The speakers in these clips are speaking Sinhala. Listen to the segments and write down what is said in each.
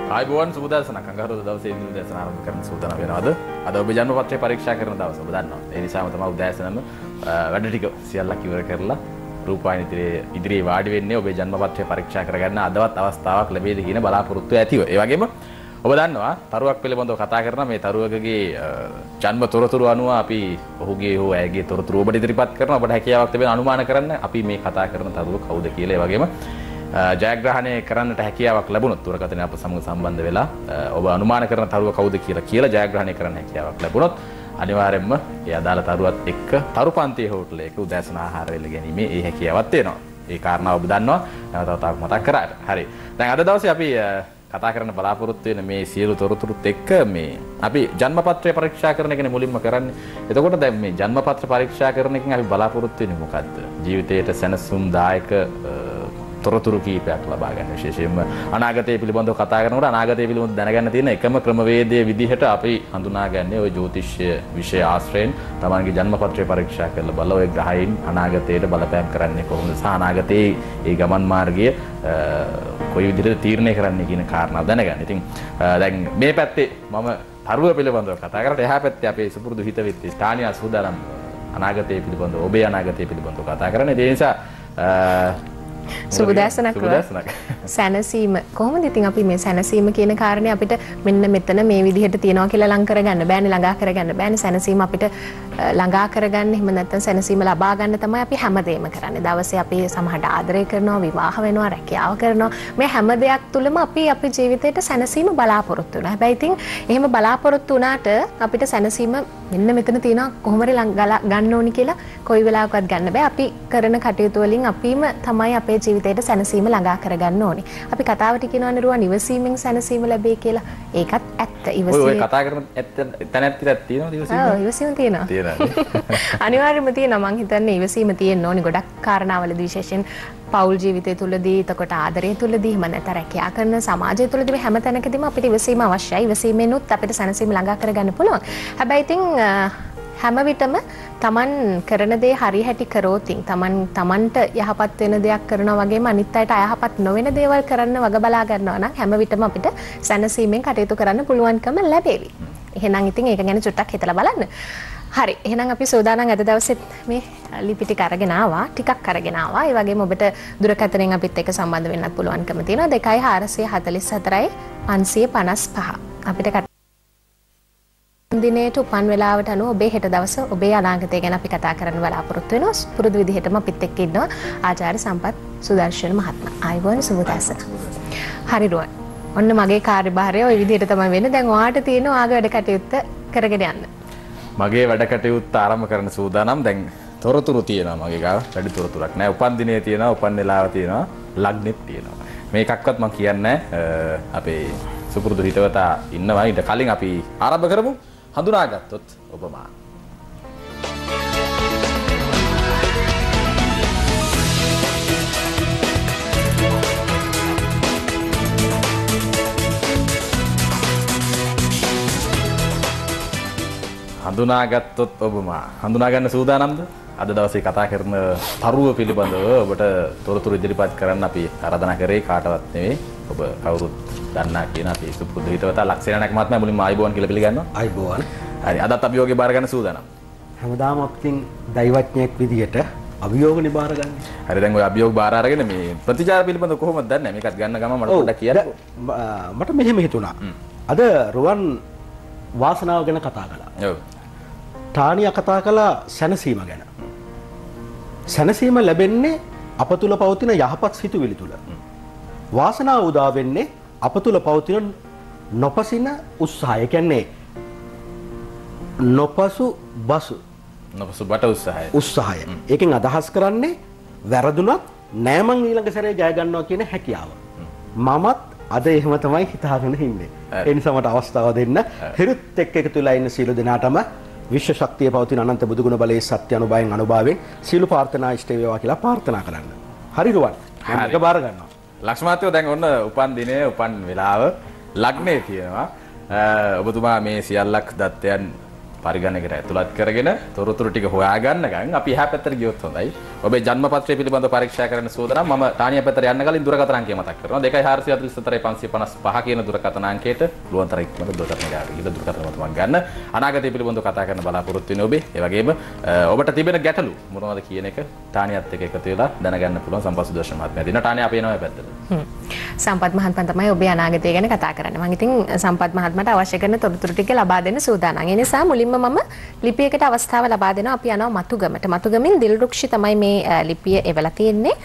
ආයිබෝවන් සුබදර්ශනක් අඟහරුවාදා දවසේ ඉඳන් උදෑසන ආරම්භ කරන සූදානම් වෙනවද? අද ඔබ ජන්මපත්‍රය පරීක්ෂා කරන දවස ඔබ දන්නවා. ඒ නිසාම තමයි උදෑසනම වැඩ ටික සියල්ලක් ඉවර කරලා රූපවාහිනී ඉදිරියේ වාඩි වෙන්නේ ඔබේ ජන්මපත්‍රය පරීක්ෂා කරගන්න අදවත් අවස්ථාවක් ලැබෙයිද කියන බලාපොරොත්තු ඇතිව. ඒ වගේම ඔබ දන්නවා තරුවක් පිළිබඳව කතා කරන මේ තරුවකගේ ජන්ම තොරතුරු අනුව අපි ඔහුගේ හෝ ඇයගේ තොරතුරු ඔබට ඉදිරිපත් කරන ඔබට හැකියාවක් තිබෙන අනුමාන කරන්න අපි මේ කතා කරන තරුව කවුද කියලා. ඒ වගේම ජයග්‍රහණය කරන්නට හැකියාවක් ලැබුණොත් දුරකථනය අප සමග සම්බන්ධ වෙලා ඔබ අනුමාන කරන තරුව කවුද කියලා ජයග්‍රහණය කරන්න හැකියාවක් ලැබුණොත් අනිවාර්යයෙන්ම ඒ අදාළ තරුවත් එක්ක තරු පන්තියේ හෝටලයක උදෑසන ආහාර වේල ගැනීමේ ඒ හැකියාවක් තියෙනවා. ඒ කාරණාව ඔබ දන්නවා. නැවතත් මතක් කරාට. හරි. දැන් අද දවසේ අපි කතා කරන්න බලාපොරොත්තු වෙන මේ සියලු තොරතුරුත් එක්ක මේ අපි ජන්මපත්‍රය පරීක්ෂා කරන එකනේ මුලින්ම කරන්නේ. එතකොට දැන් මේ ජන්මපත්‍ර පරීක්ෂා කරන එකෙන් අපි බලාපොරොත්තු වෙන්නේ මොකද්ද? ජීවිතයට සැනසුම්දායක තොරතුරු කීපයක් ලබා ගන්න. විශේෂයෙන්ම අනාගතය පිළිබඳව කතා කරනකොට අනාගතය පිළිබඳව දැනගන්න තියෙන එකම ක්‍රමවේදයේ විදිහට අපි හඳුනාගන්නේ ওই ජ්‍යොතිෂ්‍ය විෂය ආශ්‍රයෙන් තමන්ගේ ජන්මපත්‍රය පරීක්ෂා කරලා බලලා ওই ග්‍රහයන් අනාගතයට බලපෑම් කරන්නේ කොහොමද සහ අනාගතයේ ඒ ගමන් මාර්ගය කොයි විදිහට තීරණය කරන්නේ කියන කාරණාව දැනගන්න. ඉතින් දැන් මේ පැත්තේ මම තරුව පිළිබඳව කතා කරලා එහා පැත්තේ අපේ සුපුරුදු හිතවිත් ස්ථානීය සූදානම් අනාගතය පිළිබඳව ඔබේ අනාගතය පිළිබඳව කතා කරන්නේ. ඒ නිසා සුබදර්ශනක් සැනසීම කොහොමද ඉතින් අපි මේ සැනසීම කියන කාරණේ අපිට මෙන්න මෙතන මේ විදිහට තියනවා කියලා ලං කරගන්න බෑනේ ළඟා කරගන්න බෑනේ සැනසීම අපිට ළඟා කරගන්න එහෙම නැත්නම් සැනසීම ලබා ගන්න තමයි අපි හැමදේම කරන්නේ දවසේ අපි සමහරට ආදරය කරනවා විවාහ වෙනවා රැකියාව කරනවා මේ හැම දෙයක් තුළම අපි අපේ ජීවිතේට සැනසීම බලාපොරොත්තු වෙනවා හැබැයි ඉතින් එහෙම බලාපොරොත්තු වුණාට අපිට සැනසීම මෙන්න මෙතන තියෙනවා කොහොම හරි ගන්න ඕනි කියලා කොයි වෙලාවකවත් ගන්න බෑ අපි කරන කටයුතු වලින් අපිම තමයි අපේ ජීවිතේට සැනසීම ළඟා කරගන්න ඕනේ. අපි කතාවට කියනවනේ රුවන් ඉවසීමෙන් සැනසීම ලැබේ කියලා. ඒකත් ඇත්ත. ඉවසීම. ඔය කතා කරන ඇත්ත තැනක් තියෙනවද ඉවසීම? ඔව් ඉවසීම තියෙනවා. අනිවාර්යයෙන්ම තියෙනවා. මං හිතන්නේ ඉවසීම තියෙන්න ඕනේ ගොඩක් කාරණාවලදී විශේෂයෙන් පෞල් ජීවිතය තුළදී එතකොට ආදරය තුළදී එහෙම නැත්නම් රැකියා කරන සමාජය තුළදී මේ හැම තැනකදීම අපිට ඉවසීම අවශ්‍යයි. ඉවසීමෙනුත් අපිට සැනසීම ළඟා කරගන්න පුළුවන්. හැබැයි ඉතින් හැම විටම Taman කරන දේ හරි හැටි කරෝතින් Tamanට යහපත් වෙන දෙයක් කරනවා වගේම අනිත් අයට අයහපත් නොවන දේවල් කරන්න වග බලා ගන්නවා නම් හැම විටම අපිට සැනසීමෙන් කටයුතු කරන්න පුළුවන්කම ලැබෙවි. එහෙනම් ඉතින් ඒක ගැන චුට්ටක් හිතලා බලන්න. හරි එහෙනම් අපි සෝදානම් අද දවසෙත් මේ ලිපි ටික අරගෙන ආවා ටිකක් අරගෙන ආවා ඒ වගේම ඔබට දුරකථනයෙන් අපිත් එක්ක සම්බන්ධ වෙන්නත් පුළුවන්කම තියෙනවා 2444 555 අපිට දිනේට උපන් වේලාවට අනුව ඔබේ හෙට දවස ඔබේ අනාගතය ගැන අපි කතා කරන්න බලාපොරොත්තු වෙනවා පුරුදු විදිහටම අපිත් එක්ක ඉන්නවා ආචාර්ය සම්පත් සුදර්ශන මහත්මයා ආයුබෝවන් සුබදවස හරි රුවන් ඔන්න මගේ කාර්යභාරය ওই විදිහට තමයි වෙන්නේ දැන් ඔයාට තියෙන ඔයාගේ වැඩ කටයුත්ත කරගෙන යන්න මගේ වැඩ කටයුත්ත ආරම්භ කරන්න සූදානම් දැන් තොරතුරු තියෙනවා මගේ ගාව වැඩි තොරතුරක් නෑ උපන් දිනේ තියෙනවා උපන් වෙලාව තියෙනවා ලග්නෙත් තියෙනවා මේකක්වත් මම කියන්නේ අපේ සුපුරුදු හිතවතා ඉන්නවා ඊට කලින් අපි ආරම්භ කරමු හඳුනාගත්තොත් ඔබමා හඳුනාගත්තොත් ඔබමා හඳුනා ගන්න සූදානම්ද අද දවසේ කතා කරන තරුව පිළිබඳව ඔබට තොරතුරු ඉදිරිපත් කරන්න අපි ආරාධනා කරේ කාටවත් නෙවෙයි ඔබ කවුරුත් දන්නා කියන අපි සුපුරුදු හිතවතා ලක්ෂණයක් මහත්මයා මුලින්ම ආයිබෝවන් කියලා පිළිගන්නවා ආයිබෝවන් හරි අදත් අභියෝගේ බාර ගන්න සූදානම් හැමදාම අපින් දෛවඥයෙක් විදියට අභියෝගනේ බාර ගන්න. හරි දැන් ඔය අභියෝග බාර අරගෙන මේ ප්‍රතිචාර පිළිබඳව කොහොමද දන්නේ මේකත් ගන්න ගම මට පොඩ්ඩක් කියන්නකෝ මට මෙහෙම හිතුණා අද රුවන් වාසනාව ගැන කතා කළා. ඔව්. ටානියා කතා කළා සැනසීම ගැන. සැනසීම ලැබෙන්නේ අප තුල පවතින යහපත් සිතුවිලි තුල. වාසනාව උදා වෙන්නේ අප තුල පවතින නොපසින උත්සාහය. කියන්නේ නොපසු බට උත්සාහය. ඒකෙන් අදහස් කරන්නේ වැරදුනත් නෑ මං ඊළඟ සැරේ ජය ගන්නවා කියන හැකියාව. මමත් අද එහෙම තමයි හිතාගෙන ඉන්නේ. ඒ නිසා මට අවස්ථාව දෙන්න හිරුත් එක්ක එකතු වෙලා ඉන්න සීල දෙනාටම විශ්ව ශක්තිය පවතින අනන්ත බුදුගුණ බලයේ සත්‍ය අනුභවයෙන් අනුභවයෙන් සීල ප්‍රාර්ථනා ඉෂ්ට වේවා කියලා ප්‍රාර්ථනා කරන්න. හරි රුවන්. මම එක බාර ගන්නවා. ලක්ෂ්මාත්‍යෝ දැන් ඔන්න උපන් දිනේ උපන් වෙලාව ලග්නේ තියෙනවා. ඔබතුමා මේ සියල්ලක් දත්තයන් පරිගණකයට ඇතුළත් කරගෙන තොරතුරු ටික හොයාගන්නකම් අපි එහා පැත්තට ගියොත් හොඳයි. ඔබේ ජන්මපත්‍රය පිළිබඳව පරීක්ෂා කරන්න සූදානම්. මම තානියා පැත්තට යන්න කලින් දුරකථන අංකය මතක් කරනවා. 2444 කියන දුරකථන අංකයට පුළුවන් තරම් ඉක්මනට දුරකථන ගාවිලා දුරකථන මතක් ගන්න. අනාගතය පිළිබඳව කතා කරන්න බලාපොරොත්තු වෙන ඔබේ. ඒ වගේම ඔබට තිබෙන ගැටලු මොනවද කියන එක තානියත් එක්ක එකතු වෙලා දැනගන්න පුළුවන්. සම්පත් සුදර්ශන මහත්මයා දින තානියා අපි එනවා පැත්තට. සම්පත් මහත්මයා තමයි ඔබේ අනාගතය ගැන කතා කරන්නේ. මම ඉතින් සම්පත් මහත්මයාට අවශ්‍ය කරන තොරතුරු ටික ලබා දෙන්න සූදානම්. ඒ නිසා මුලින්ම මම ලිපියකට අවස්ථාව ලබා දෙනවා. අපි යනවා මතුගමට. මතුගමින් දිල්රුක්ෂි තමයි මේ ලිපිය එවලා තියෙන්නේ.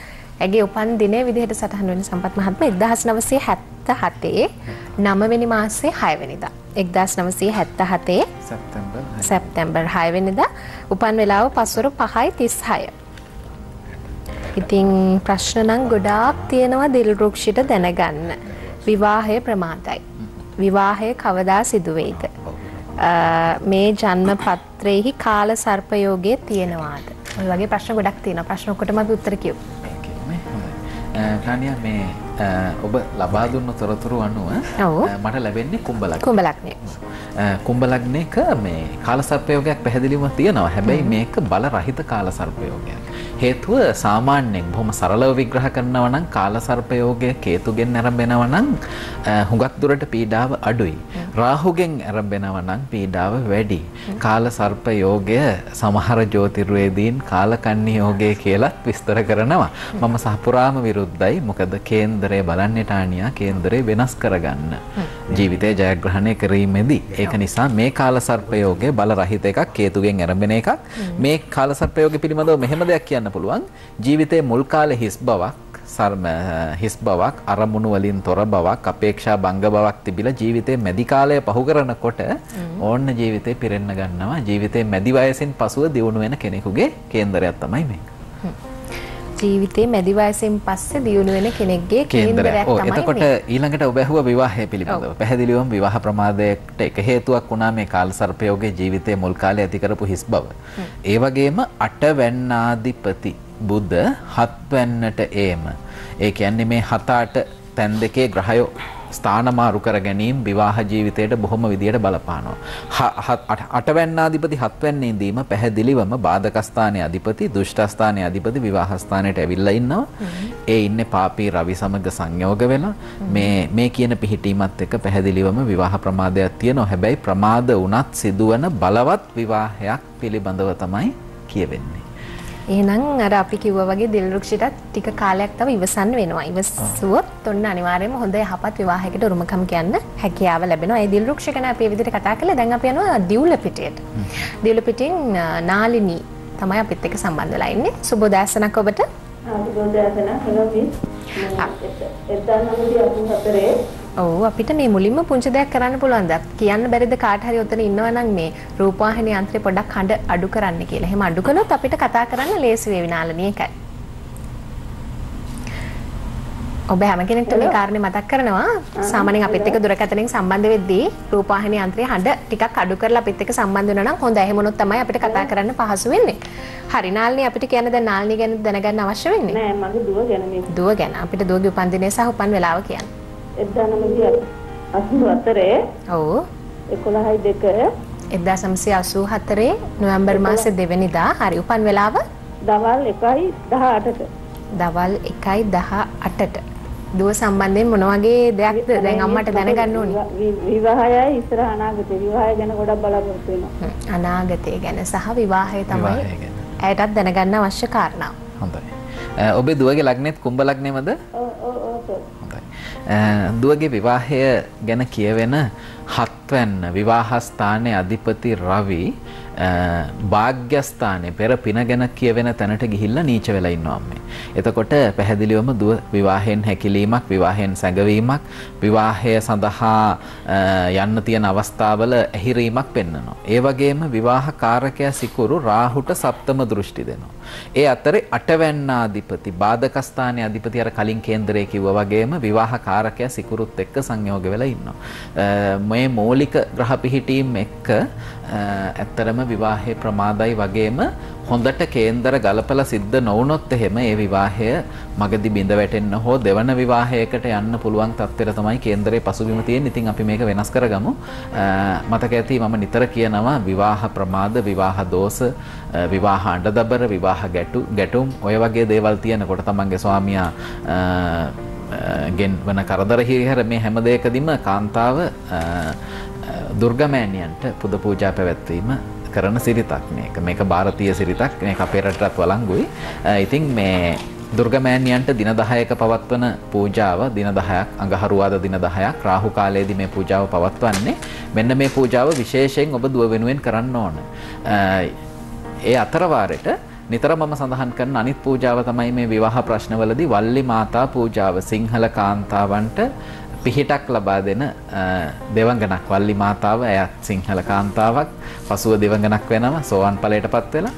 ඇගේ උපන් දිනයේ විදිහට සටහන් වෙන සම්පත් මහත්මයා 1977 9 වෙනි මාසයේ 6 වෙනිදා. 1977 සැප්තැම්බර් 6 වෙනිදා උපන් වෙලාව පස්වරු 5:36. ඉතින් ප්‍රශ්න නම් ගොඩාක් තියෙනවා දිල්රුක්ෂිට දැනගන්න. විවාහය ප්‍රමාදයි. විවාහය කවදා සිදු වෙයිද? මේ ජන්ම පත්‍රයේහි කාල සර්පයෝගයේ තියෙනවාද? ඔය වගේ ප්‍රශ්න ගොඩක් තියෙනවා. ප්‍රශ්න ඔක්කොටම අපි උත්තර කියමු. තානියා මේ ඔබ ලබා දුන්න තොරතුරු අනුව මට ලැබෙන්නේ කුම්භ ලග්නය. කුම්භ ලග්නය. කුම්භ ලග්නයක මේ කාල සර්පයෝගයක් පැහැදිලිවම තියෙනවා. හැබැයි මේක බල රහිත කාල සර්පයෝගයක්. හේතුව සාමාන්‍යයෙන් බොහොම සරලව විග්‍රහ කරනවා නම් කාල සර්පයෝගය කේතුගෙන් ආරම්භනවා නම් හුඟක් දුරට පීඩාව අඩුයි. රාහුගෙන් ආරම්භනවා නම් පීඩාව වැඩි. කාල සර්පයෝගය සමහර ජ්‍යොතිර්වේදීන් කාලකන්ණි යෝගය කියලාත් විස්තර කරනවා. මම සහපුරාම විරුද්ධයි. මොකද කේන්දරය බලන්නේ ටානියා කේන්දරය වෙනස් කරගන්න. ජීවිතය ජයග්‍රහණය කිරීමේදී. ඒක නිසා මේ කාල සර්පයෝගය බල රහිත එකක් කේතුගෙන් ආරම්භන එකක්. මේ කාල සර්පයෝගය පිළිබඳව මෙහෙම දෙයක් කියන්න පුළුවන්. ජීවිතයේ මුල් කාලේ හිස් බවක් අරමුණු වලින් තොර බවක් අපේක්ෂා භංග බවක් තිබිලා ජීවිතයේ මැදි කාලය පහු කරනකොට ඕන්න ජීවිතේ පිරෙන්න ගන්නවා. ජීවිතයේ මැදි වයසින් පසුව දියුණු වෙන කෙනෙකුගේ කේන්දරයක් තමයි මේක. ජීවිතේ මැදි වයසින් පස්සේ දියුණු වෙන කෙනෙක්ගේ කේන්දරයක් තමයි. එතකොට ඊළඟට ඔබ ඇහුවා විවාහය පිළිබඳව. පැහැදිලිවම විවාහ ප්‍රමාදයට එක හේතුවක් වුණා මේ කාල සර්පයෝගේ ජීවිතයේ මුල් කාලේ ඇති කරපු හිස් බව. ඒ වගේම අටවැන්නාධිපති බුධ හත්වැන්නට ඒම. ඒ කියන්නේ මේ 7-8 තැන් දෙකේ ග්‍රහයෝ ස්ථාන මාරු කර ගැනීම විවාහ ජීවිතයට බොහොම විදියට බලපානවා. අටවැන්නාධිපති හත්වැන්නේ ඉඳීම පැහැදිලිවම බාධක ස්ථානයේ අධිපති දුෂ්ට ස්ථානයේ අධිපති විවාහ ස්ථානයට ඇවිල්ලා ඉන්නවා. ඒ ඉන්නේ පාපී රවි සමග සංයෝග වෙලා මේ කියන පිහිටීමත් එක්ක පැහැදිලිවම විවාහ ප්‍රමාදයක් තියෙනවා. හැබැයි ප්‍රමාද වුණත් සිදුවන බලවත් විවාහයක් පිළිබඳව තමයි කියවෙන්නේ. එහෙනම් අර අපි කිව්වා වගේ දිල්රුක්ෂිටත් ටික කාලයක් තව ඉවසන්න වෙනවා. ඉවසුවොත් ඔන්න අනිවාර්යයෙන්ම හොඳ යහපත් විවාහයකට උරුමකම් කියන්න හැකියාව ලැබෙනවා. ඒ දිල්රුක්ෂ ගැන අපි මේ විදිහට කතා කළා. දැන් අපි යනවා දිවුලපිටියට. දිවුලපිටින් නාලිනී තමයි අපිත් එක්ක සම්බන්ධ වෙලා ඉන්නේ. සුබෝදෑසනක් ඔබට. සුබෝදෑසනක්. Hello miss. 1984 ඔව් අපිට මේ මුලින්ම පුංචි දෙයක් කරන්න පුළුවන්ද? කියන්න බැරිද කාට හරි ඔතන ඉන්නවා නම් මේ රූපවාහිනී යන්ත්‍රේ පොඩ්ඩක් හඬ අඩු කරන්න කියලා. එහෙම අඩු කළොත් අපිට කතා කරන්න ලේසි වේවි නාලනී එකයි. ඔබ හැම කෙනෙක්ට මේ කාරණේ මතක් කරනවා. සාමාන්‍යයෙන් අපිත් එක්ක දුරකථනයෙන් සම්බන්ධ වෙද්දී රූපවාහිනී යන්ත්‍රයේ හඬ ටිකක් අඩු කරලා අපිත් එක්ක සම්බන්ධ වෙනවා නම් හොඳයි. එහෙම වුණොත් තමයි අපිට කතා කරන්න පහසු වෙන්නේ. හරි නාලනී අපිට කියන්න දැන් නාලනී ගැන දැනගන්න අවශ්‍ය වෙන්නේ. නෑ මගේ දුව ගැන මේ. දුව ගැන අපිට දුවගේ උපන්දිනය සහ උපන් වෙලාව කියන්න. 1984 ඔව් 11/2 1984 නොවැම්බර් මාසේ 2 වෙනිදා. හරි උපන් වෙලාව දවල් 1:18ට. දවල් 1:18ට. දුව සම්බන්ධයෙන් මොන වගේ දෙයක්ද දැන් අම්මට දැනගන්න ඕනේ? විවාහයයි ඉස්සර අනාගතේ විවාහය ගැන ගොඩක් බලාපොරොත්තු වෙනවා. අනාගතය ගැන සහ විවාහය තමයි ඇයටත් දැනගන්න අවශ්‍ය කාරණා. හොඳයි. ඔබේ දුවගේ ලග්නෙත් කුම්භ ලග්නෙමද? දුවගේ විවාහය ගැන කියවෙන හත්වැන්න විවාහ ස්ථානයේ අධිපති රවි භාග්‍යස්ථානයේ පෙර පින ගැන කියවෙන තැනට ගිහිල්ලා නීච වෙලා ඉන්නවා අම්මේ. එතකොට පැහැදිලිවම දුව විවාහයෙන් හැකිලීමක්, විවාහයෙන් සැඟවීමක්, විවාහය සඳහා යන්න තියෙන අවස්ථාවල ඇහිරීමක් පෙන්වනවා. ඒ වගේම විවාහ කාරකයා සිකුරු රාහුට සප්තම දෘෂ්ටි දෙනවා. ඒ අතරේ අටවැන්නාධිපති බාධක ස්ථානයේ අධිපති අර කලින් කේන්දරයේ කිව්වා වගේම විවාහ කාරකයා සිකුරුත් එක්ක සංයෝග වෙලා ඉන්නවා. මේ මූලික ග්‍රහ පිහිටීම් එක්ක ඇත්තරම විවාහයේ ප්‍රමාදයි වගේම හොඳට කේන්දර ගලපලා සිද්ධ නොවුනොත් එහෙම ඒ විවාහය මගදී බිඳ වැටෙන්න හෝ දෙවන විවාහයකට යන්න පුළුවන් තත්ත්වයට තමයි කේන්දරේ පසුබිම තියෙන්නේ. ඉතින් අපි මේක වෙනස් කරගමු. මතක ඇති මම නිතර කියනවා විවාහ ප්‍රමාද, විවාහ දෝෂ, විවාහ අඬදබර, විවාහ ගැටුම් ඔය වගේ දේවල් තියෙනකොට තමන්ගේ ස්වාමියා ගෙන් වන කරදර හිරිහැර මේ හැම දෙයකදීම කාන්තාව දුර්ගමෑණියන්ට පුද පූජා පැවැත්වීම කරන සිරිතක් මේක ಭಾರತೀಯ සිරිතක් මේක අපේ රටටත් වළංගුයි. ඉතින් මේ දුර්ගමෑණියන්ට දින 10ක පවත්වන පූජාව දින 10ක් අඟහරුවාදා දින 10ක් රාහු කාලයේදී මේ පූජාව පවත්වන්නේ. මෙන්න මේ පූජාව විශේෂයෙන් ඔබ දුව වෙනුවෙන් කරන්න ඕන. ඒ අතරවාරෙට නිතර මම සඳහන් කරන අනිත් පූජාව තමයි මේ විවාහ ප්‍රශ්නවලදී වල්ලි මාතා පූජාව. සිංහල කාන්තාවන්ට පිහිටක් ලබා දෙන දෙවඟනක් වල්ලි මාතාව. එයත් සිංහල කාන්තාවක්, පසුව දෙවඟනක් වෙනවා සෝවන් ඵලයටපත් වෙලා.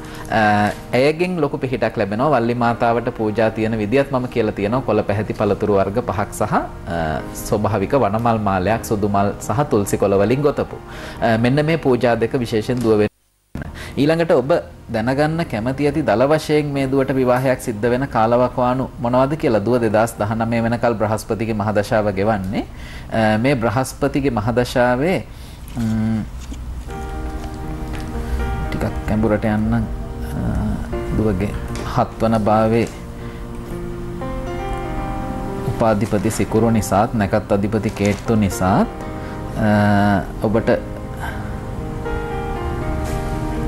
ඇයගෙන් ලොකු පිහිටක් ලැබෙනවා. වල්ලි මාතාවට පූජා තියෙන විදියත් මම කියලා තියෙනවා. කොළ පැහැති පළතුරු වර්ග 5ක් සහ ස්වභාවික වනමල් මාලයක්, සුදු මල් සහ තුල්සි කොළ වලින් ගොතපු. මෙන්න මේ පූජා දෙක විශේෂයෙන් දුව ඊළඟට ඔබ දැනගන්න කැමති ඇති දල වශයෙන් මේ දුවට විවාහයක් සිද්ධ වෙන කාලවකවානු මොනවද කියලා. දුව 2019 වෙනකල් බ්‍රහස්පතිගේ මහදශාව ගෙවන්නේ. මේ බ්‍රහස්පතිගේ මහදශාවේ ටිකක් කැඹුරට යන්න දුවගේ 7 වන භාවයේ උපාධිපති සිකුරු නිසාත් නැකත් අධිපති කේතු නිසාත් ඔබට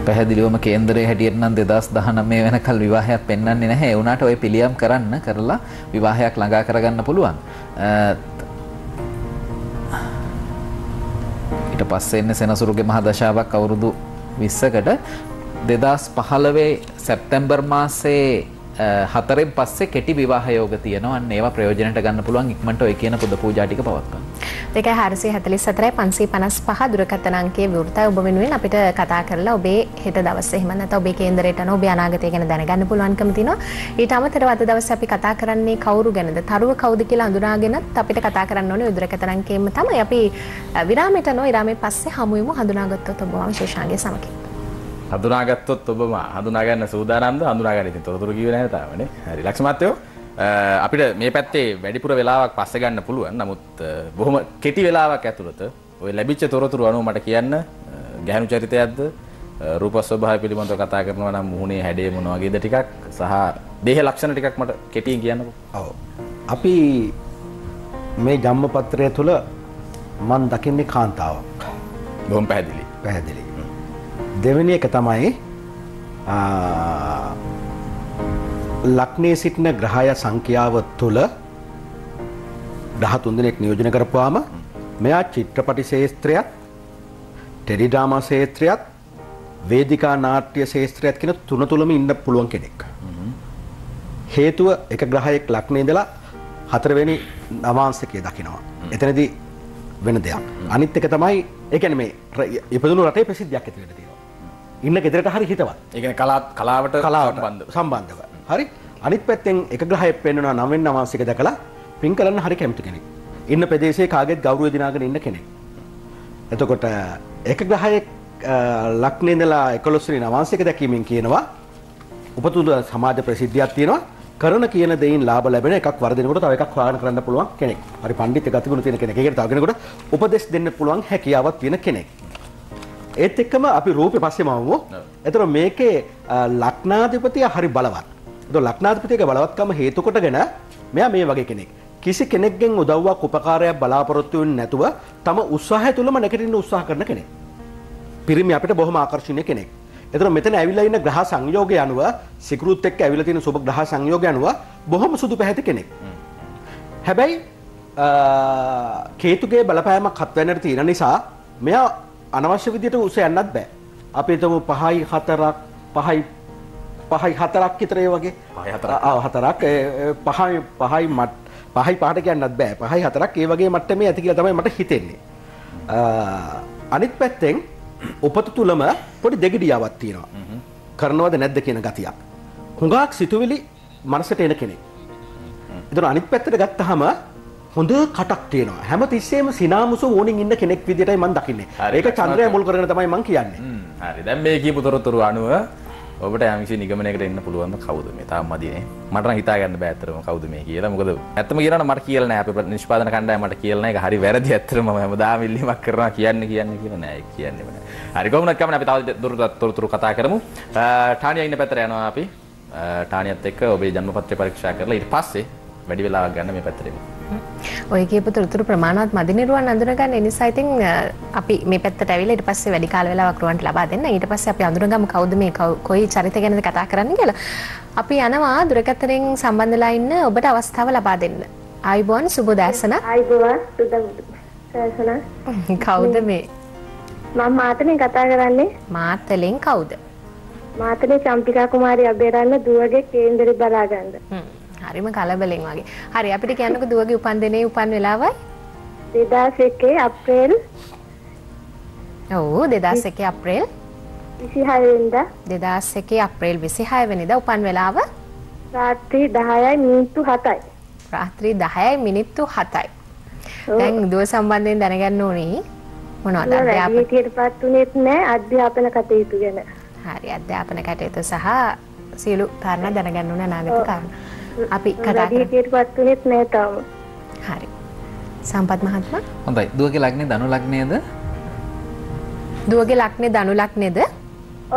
පැහැදිලිවම කේන්දරයේ හැටියට නම් 2019 වෙනකල් විවාහයක් පෙන්වන්නේ නැහැ. ඒ වුණාට ඔය පිළියම් කරලා විවාහයක් ළඟා කරගන්න පුළුවන්. ඊට පස්සේ එන්නේ සෙනසුරුගේ මහ දශාවක් අවුරුදු 20කට 2015 සැප්තැම්බර් මාසයේ 4න් පස්සේ කෙටි විවාහ යෝග තියෙනවා. අන්න ඒවා ප්‍රයෝජනට ගන්න පුළුවන් ඉක්මනට ඔය කියන පුද පූජා ටික පවත්වන්න. 444 555 දුරකථන අංකයේ විවෘතයි. ඔබ වෙනුවෙන් අපිට කතා කරලා ඔබේ හෙට දවසේ එහෙම නැත්නම් ඔබේ කේන්දරයට යන ඔබේ අනාගතය ගැන දැනගන්න පුළුවන්කම තියෙනවා. ඊට අමතරව අද දවසේ අපි කතා කරන්නේ කවුරු ගැනද? තරුව කවුද කියලා අඳුනාගෙනත් අපිට කතා කරන්න ඕනේ දුරකථන අංකයෙන්ම තමයි. අපි විරාමයට යනවා. විරාමයෙන් පස්සේ හමු වෙමු හඳුනාගත්තොත් ඔබ විශේෂාංගයේ සමගින්. හඳුනාගත්තොත් ඔබම හඳුනා ගන්න සූදානම්ද? හඳුනා ගන්න ඉතින් තොරතුරු කිව්වේ නැහැ තාමනේ. හරි ලක්ෂ මහත්තයෝ අපිට මේ පැත්තේ වැඩිපුර වෙලාවක් පස්සේ ගන්න පුළුවන්. නමුත් බොහොම කෙටි වෙලාවක් ඇතුළත ඔය ලැබිච්ච තොරතුරු අනුව මට කියන්න ගැහණු චරිතයක්ද රූප ස්වභාවය පිළිබඳව කතා කරනවා නම් මුහුණේ හැඩය මොන වගේද ටිකක් සහ දේහ ලක්ෂණ ටිකක් මට කෙටියෙන් කියන්නකෝ. ඔව්. අපි මේ ජම්මපත්‍රය තුල මම දකින්නේ කාන්තාවක්. බොහොම පැහැදිලි. පැහැදිලි. දෙවෙනි එක තමයි ලග්නයේ සිටින ග්‍රහය සංඛ්‍යාව තුළ 13 දෙනෙක් නියෝජනය කරපුවාම මෙයා චිත්‍රපටි ශාස්ත්‍රයත්, ටෙලිඩ්‍රාමා ශාස්ත්‍රයත්, වේදිකා නාට්‍ය ශාස්ත්‍රයත් කියන තුන තුලම ඉන්න පුළුවන් කෙනෙක්. හේතුව එක ග්‍රහයක් ලග්නයේ ඉඳලා 4 වෙනි නවාංශකයේ දකිනවා. එතනදී වෙන දෙයක්. අනිත් එක තමයි ඒ කියන්නේ මේ ඉපදුණු රටේ ප්‍රසිද්ධියක් ඇති වෙන්න තියෙනවා. ඉන්න ගෙදරට හරි හිතවත්. ඒ කියන්නේ කලාවට සම්බන්ධව. හරි. අනිත් පැත්තෙන් එක ග්‍රහයක් පෙන්වනවා 9 වෙනි නවාංශික දැකලා පින් කරන්න හරි කැමති කෙනෙක්. ඉන්න ප්‍රදේශයේ කාගෙත් ගෞරවය දිනාගෙන ඉන්න කෙනෙක්. එතකොට එක ග්‍රහයක් ලග්නේ ඉඳලා 11 වෙනි නවාංශික දැකීමෙන් කියනවා උපතුල සමාජ ප්‍රසිද්ධියක් තියෙනවා. කරන කියන දෙයින් ලාභ ලැබෙන එකක් වර්ධනයකට තව එකක් හොයාගෙන කරන්න පුළුවන් කෙනෙක්. හරි පඬිත් ගතිගුණ තියෙන කෙනෙක්. ඒකට තව කෙනෙකුට උපදෙස් දෙන්න පුළුවන් හැකියාවක් තියෙන කෙනෙක්. ඒත් එක්කම අපි රූපේ පස්සේම ආවමු. ඒතර මේකේ ලග්නාධිපතිය හරි බලවත්. ඒතර ලග්නාධිපතියගේ බලවත්කම හේතු කොටගෙන මෙයා මේ වගේ කෙනෙක්. කිසි කෙනෙක්ගෙන් උදව්වක් උපකාරයක් බලාපොරොත්තු වෙන්නේ නැතුව තම උත්සාහය තුලම නැගිටින්න උත්සාහ කරන කෙනෙක්. පිරිමි අපිට බොහොම ආකර්ෂණීය කෙනෙක්. එතන මෙතන ඇවිල්ලා ඉන්න ග්‍රහ සංයෝගය අනුව සිකුරුත් එක්ක ඇවිල්ලා තියෙන සුබ ග්‍රහ සංයෝගය අනුව බොහොම සුදු පැහැති කෙනෙක්. හැබැයි කේතුගේ බලපෑමක් 7 වෙනිට තියෙන නිසා මෙයා අනවශ්‍ය විදියට උස යන්නත් බෑ. අපි හිතමු 5යි 4ක් විතර ඒ වගේ. 4ක් 5යි 5ට කියන්නත් බෑ. 5යි 4ක් ඒ වගේ මට්ටමේ ඇති කියලා තමයි මට හිතෙන්නේ. අනිත් පැත්තෙන් උපත තුලම පොඩි දෙගිඩියාවක් තියෙනවා. කරනවද නැද්ද කියන ගතියක්. හුඟක් සිතුවිලි මනසට එන කෙනෙක්. ඒතර අනිත් පැත්තට ගත්තාම හොඳ කටක් තියෙනවා. හැම තිස්සෙම සිනාමුසු ඕනින් ඉන්න කෙනෙක් විදියටයි මම දකින්නේ. ඒක චන්ද්‍රය මුල් කරගෙන තමයි මම කියන්නේ. හරි. දැන් මේ කියපු තොරතුරු අනුව ඔබට යම්කිසි නිගමනයකට එන්න පුළුවන්ද කවුද මේ? තාම මදිනේ. මට නම් හිතා ගන්න බෑ ඇත්තටම කවුද මේ කියලා. මොකද ඇත්තම කියනවා නම් මට කියලා නෑ අපේ නිෂ්පාදන කණ්ඩායම මට කියලා නෑ. ඒක හරි වැරදි ඇත්තටම මම හැමදාම ඉල්ලීමක් කරනවා කියන්නේ කියලා නෑ. ඒක කියන්නේ නෑ. හරි කොහොමද කමන්නේ අපි තව තොරතුරු කතා කරමු. ටානියා ඉන්න පැත්තට යනවා අපි. ටානියත් එක්ක ඔබේ ජන්මපත්‍රය පරීක්ෂා කරලා ඊට පස්සේ වැඩි වෙලාවක් ගන්න මේ පැත්තට එමු. ඔය කියපු තොරතුරු ප්‍රමාණවත් මදි නිරුවන් අඳුනගන්න ඒ නිසා ඉතින් අපි මේ පැත්තට ඇවිල්ලා ඊට පස්සේ වැඩි කාල වේලාවක් රුවන්ට ලබා දෙන්න. ඊට පස්සේ අපි අඳුනගමු කවුද මේ කොයි චරිත ගැනද කතා කරන්න කියලා. අපි යනවා දුරකථනයෙන් සම්බන්ධලා ඉන්න ඔබට අවස්ථාව ලබා දෙන්න. ආයිබෝන් සුබ දැසන. ආයිබෝවන් සුබ කවුද මේ? මම මාතලෙන් කතා කරන්නේ. මාතලෙන් කවුද? මාතලේ චම්පිකා කුමාරි අබේරන්න දුවගේ කේන්දරේ බලා ගන්න. හරිම කලබලෙන් වගේ. හරි අපිට කියන්නකෝ දුවගේ උපන්දිනේ උපන් වෙලාවයි 2001 අප්‍රේල්. ඔව් 2001 අප්‍රේල් 26 වෙනිදා. 2001 අප්‍රේල් 26 වෙනිදා උපන් වෙලාව රාත්‍රී 10යි මිනිත්තු 7යි. රාත්‍රී 10යි මිනිත්තු 7යි. දැන් දුව සම්බන්ධයෙන් දැනගන්න ඕනේ මොනවද අධ්‍යාපනයටපත් උනේත් නෑ අධ්‍යාපන කටයුතු ගැන. හරි අධ්‍යාපන කටයුතු සහ සියලු කාරණා දැනගන්න ඕන අනාගත කාරණා. අපි කතා කරේටපත් උනේත් නෑ තාම. හරි. සම්පත් මහත්මයා. හොඳයි. දුවගේ ලග්නේ ධනු ලග්නේද? දුවගේ ලග්නේ ධනු ලග්නේද?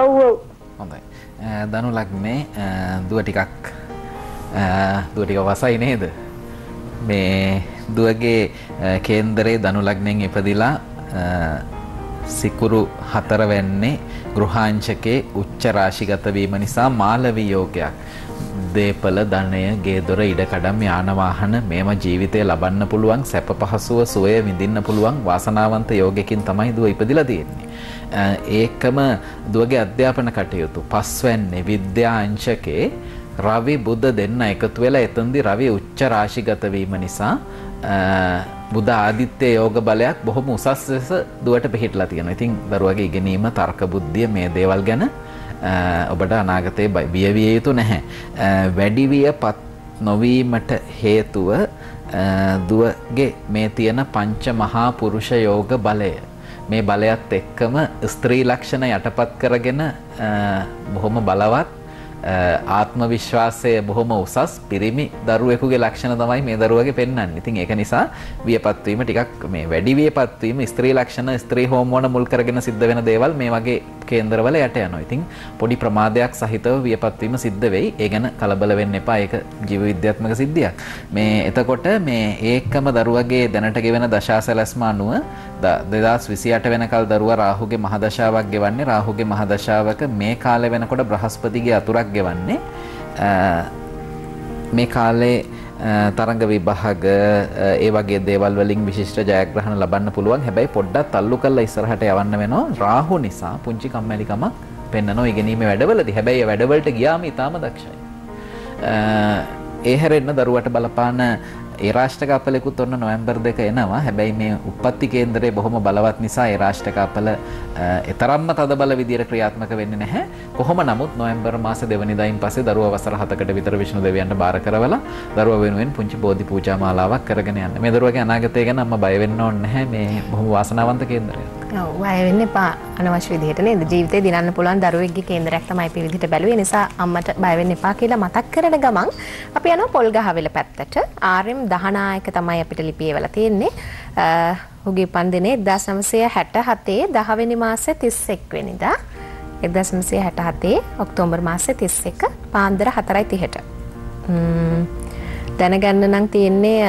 ඔව් ඔව්. හොඳයි. ධනු ලග්නේ දුව ටිකක් වසයි නේද? මේ දුවගේ කේන්දරේ ධනු ලග්නෙන් ඉපදිලා සිකුරු 4 වෙන්නේ ගෘහාංශකේ උච්ච රාශිගත වීම නිසා මාලවී යෝගයක්. දේපල ධනය ගේ දොර ඉඩකඩම් යාන වාහන මේම ජීවිතය ලබන්න පුළුවන් සැප පහසුව සුවය විඳින්න පුළුවන් වාසනාවන්ත යෝගයකින් තමයි දුව ඉපදිලා තියෙන්නේ. ඒකම දුවගේ අධ්‍යාපන කටයුතු පස්වැන්නේ විද්‍යා අංශකේ රවි බුධ දෙන්න එකතු වෙලා එතෙන්දී රවි උච්ච රාශිගත වීම නිසා බුධ ආදිත්‍ය යෝග බලයක් බොහොම උසස් ලෙස දුවට පිහිටලා තියෙනවා. ඉතින් දරුවගේ ඉගෙනීම තර්ක බුද්ධිය මේ දේවල් ගැන ඔබට අනාගතයේ බිය විය යුතු නැහැ. වැඩි වියපත් නොවීමට හේතුව දුවගේ මේ තියෙන පංච මහා පුරුෂ යෝග බලය. මේ බලයත් එක්කම ස්ත්‍රී ලක්ෂණ යටපත් කරගෙන බොහොම බලවත් ආත්ම විශ්වාසය බොහොම උසස් පිරිමි දරුවෙකුගේ ලක්ෂණ තමයි මේ දරුවගේ පෙන්වන්නේ. ඉතින් ඒක නිසා වියපත් වීම ටිකක් මේ වැඩි වියපත් වීම ස්ත්‍රී ලක්ෂණ ස්ත්‍රී හෝමෝන මුල් කරගෙන සිද්ධ වෙන දේවල් මේ වගේ කේන්දරවල යට යනවා. ඉතින් පොඩි ප්‍රමාදයක් සහිතව වියපත් වීම සිද්ධ වෙයි. ඒ ගැන කලබල වෙන්න එපා. ඒක ජීව විද්‍යාත්මක සිද්ධියක්. මේ එතකොට මේ ඒකම දරුවගේ දැනට ගෙවෙන දශාසලස්ම අනුව 2028 වෙනකල් දරුවා රාහුගේ මහදශාවක් ගෙවන්නේ. රාහුගේ මහදශාවක මේ කාලේ වෙනකොට බ්‍රහස්පතිගේ අතුරක් ගෙවන්නේ. මේ කාලේ තරංග විභාග ඒ වගේ දේවල් වලින් විශිෂ්ට ජයග්‍රහණ ලබන්න පුළුවන්. හැබැයි පොඩ්ඩක් තල්ලු කරලා ඉස්සරහට යවන්න වෙනවා. රාහු නිසා පුංචි කම්මැලිකමක් පෙන්නනවා ඉගෙනීමේ වැඩවලදී. හැබැයි ඒ වැඩවලට ගියාම ඊටාම දක්ෂයි. ඒ හැරෙන්න දරුවට බලපාන ඒ රාෂ්ටක අපලෙකුත් ඔන්න නොවැම්බර් 2 එනවා. හැබැයි මේ උප්පත්ති කේන්දරේ බොහොම බලවත් නිසා ඒ රාෂ්ටක අපල තරම්ම තදබල විදියට ක්‍රියාත්මක වෙන්නේ නැහැ. කොහොම නමුත් නොවැම්බර් මාස 2 වෙනිදායින් පස්සේ දරුවා වසර 7කට විතර විෂ්ණු දෙවියන්ට බාර කරවලා දරුවා වෙනුවෙන් පුංචි බෝධි පූජා මාලාවක් කරගෙන යන්න. මේ දරුවාගේ අනාගතය ගැන අම්මා බය වෙන්න ඕනේ නැහැ. මේ බොහොම වාසනාවන්ත කේන්දරයක්. ඔව් බය වෙන්න එපා අනවශ්‍ය විදිහට නේද? ජීවිතේ දිනන්න පුළුවන් දරුවෙක්ගේ කේන්දරයක් තමයි අපි විදිහට බැලුවේ. නිසා අම්මට බය වෙන්න එපා කියලා මතක් කරන ගමන් අපි යනවා පොල්ගහවෙල පැත්තට. RM දහනායක තමයි අපිට ලිපියවලා තියෙන්නේ. ඔහුගේ උපන්දිනේ 1967 10 වෙනි මාසේ 31 වෙනිදා. 1967 ඔක්තෝබර් මාසේ 31 පාන්දර 4:30ට. දැනගන්න නම් තියෙන්නේ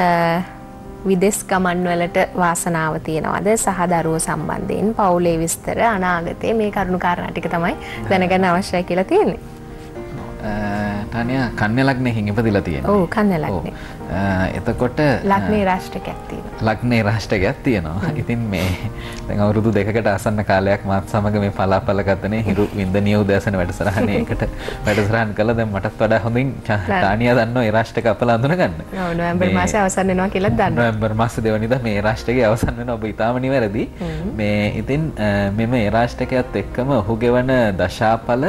විදෙස් ගමන් වලට වාසනාව තියනවාද සහ දරුවෝ සම්බන්ධයෙන් පවුලේ විස්තර අනාගතයේ මේ කරුණු කාරණා ටික තමයි දැනගන්න අවශ්‍යයි කියලා තියෙන්නේ. තානියා කන්‍යා ලග්නයෙන් ඉපදිලා තියෙනවා. ඔව් කන්‍යා ලග්නේ. එතකොට ලග්නේ රාශියක් තියෙනවා. ලග්නේ රාශියක් තියෙනවා. ඉතින් මේ දැන් අවුරුදු 2කට ආසන්න කාලයක් මාත් සමග මේ පලාපල ගතනේ හිරු වින්දනීය උදෑසන වැඩසටහනේ එකට වැඩසටහන් කළා. දැන් මටත් වඩා හොඳින් තානියා දන්නවා ඒ රාශියක අපල අඳුන ගන්න. ඔව් නොවැම්බර් මාසේ අවසන් වෙනවා කියලා දන්නවා. නොවැම්බර් මාසේ 2 වෙනිදා මේ රාශියගේ අවසන් වෙනවා. ඔබ ඊටාම නිවැරදි. මේ ඉතින් මෙම ඒ රාශියකත් එක්කම ඔහු ගෙවන දශාඵල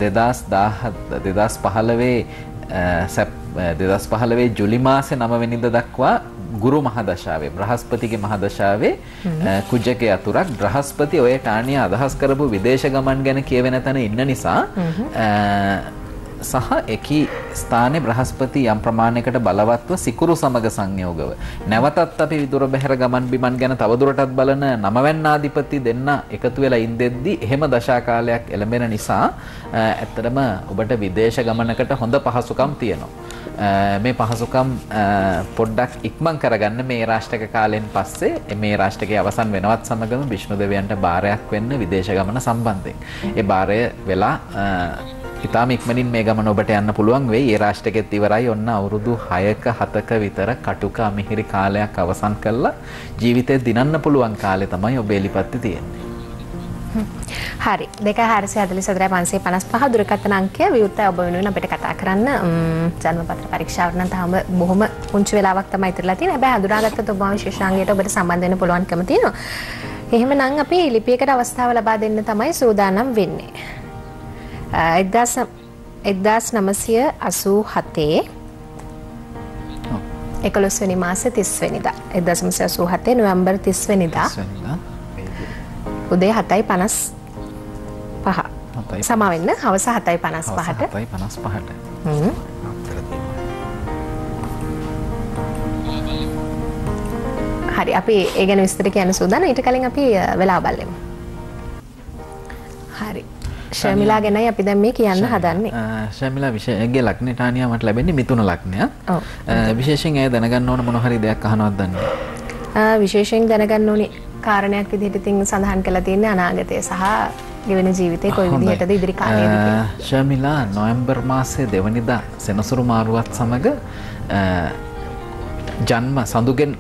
2015 2015 ජුලි මාසේ 9 වෙනිදා දක්වා ගුරු මහදශාවේ බ්‍රහස්පතිගේ මහදශාවේ කුජකේ අතුරක් බ්‍රහස්පති ඔය ටානිය අදහස් කරපු විදේශ ගමන් ගැන කියවෙන තැන ඉන්න නිසා සහ එකී ස්ථානයේ බ්‍රහස්පති යම් ප්‍රමාණයකට බලවත්ව සිකුරු සමග සංයෝගව නැවතත් අපි විදුර බැහැර ගමන් බිමන් ගැන තවදුරටත් බලන නවවැන්නාධිපති දෙන්න එකතු වෙලා ඉඳෙද්දි එහෙම දශා කාලයක් එළඹෙන නිසා ඇත්තටම ඔබට විදේශ ගමනකට හොඳ පහසුකම් තියෙනවා. මේ පහසුකම් පොඩ්ඩක් ඉක්මන් කරගන්න මේ රාෂ්ටක කාලෙන් පස්සේ මේ රාෂ්ටකයේ අවසන් වෙනවත් සමගම විෂ්ණු දෙවියන්ට බාරයක් වෙන්න විදේශ ගමන සම්බන්ධයෙන්. ඒ බාරය වෙලා ඉතාම ඉක්මනින් මේ ගමන ඔබට යන්න පුළුවන් වෙයි. ඒ රාෂ්ටකෙත් ඉවරයි. ඔන්න අවුරුදු 6ක 7ක විතර කටුක මිහිරි කාලයක් අවසන් කළා. ජීවිතේ දිනන්න පුළුවන් කාලේ තමයි ඔබ එලිපත්ති තියෙන්නේ. හරි 2445 දුරකථන අංකය විවෘතයි ඔබ වෙනුවෙන් අපිට කතා කරන්න ජන්මපත්‍ර පරීක්ෂාවට නම් තාම බොහොම පුංචි වෙලාවක් තමයි ඉතිරලා තියෙන්නේ. හැබැයි හඳුනාගත්තත් ඔබ විශේෂාංගයට ඔබට සම්බන්ධ වෙන්න පුළුවන්කම තියෙනවා. එහෙමනම් අපි ලිපියකට අවස්ථාව ලබා දෙන්න තමයි සූදානම් වෙන්නේ. 1987 11 වෙනි මාසේ 30 වෙනිදා 1987 නොවැම්බර් 30 වෙනිදා උදේ 7:55 සමා වෙන්න හවස 7:55ට හරි අපි ඒ ගැන විස්තර කියන්න සූදානම්. ඊට කලින් අපි වෙලාව බලමු. හරි ශර්මිලා ගැනයි අපි දැන් මේ කියන්න හදන්නේ. ශර්මිලා විශේෂයෙන් ලග්නේ ටානියා මට ලැබෙන්නේ මිථුන ලග්නයක්. විශේෂයෙන් ඇය දැනගන්න ඕන මොන හරි දෙයක් අහනවද දන්නේ? විශේෂයෙන් දැනගන්න ඕනේ කාරණයක් විදිහට ඉතින් සඳහන් කරලා තියෙන්නේ අනාගතය සහ ගෙවෙන ජීවිතේ කොයි විදිහටද ඉදිරි කාලයේදී කියලා. ශර්මිලා නොවැම්බර් මාසයේ 2 වෙනිදා සෙනසුරු මාරුවත් සමග ජන්ම සඳුගෙන්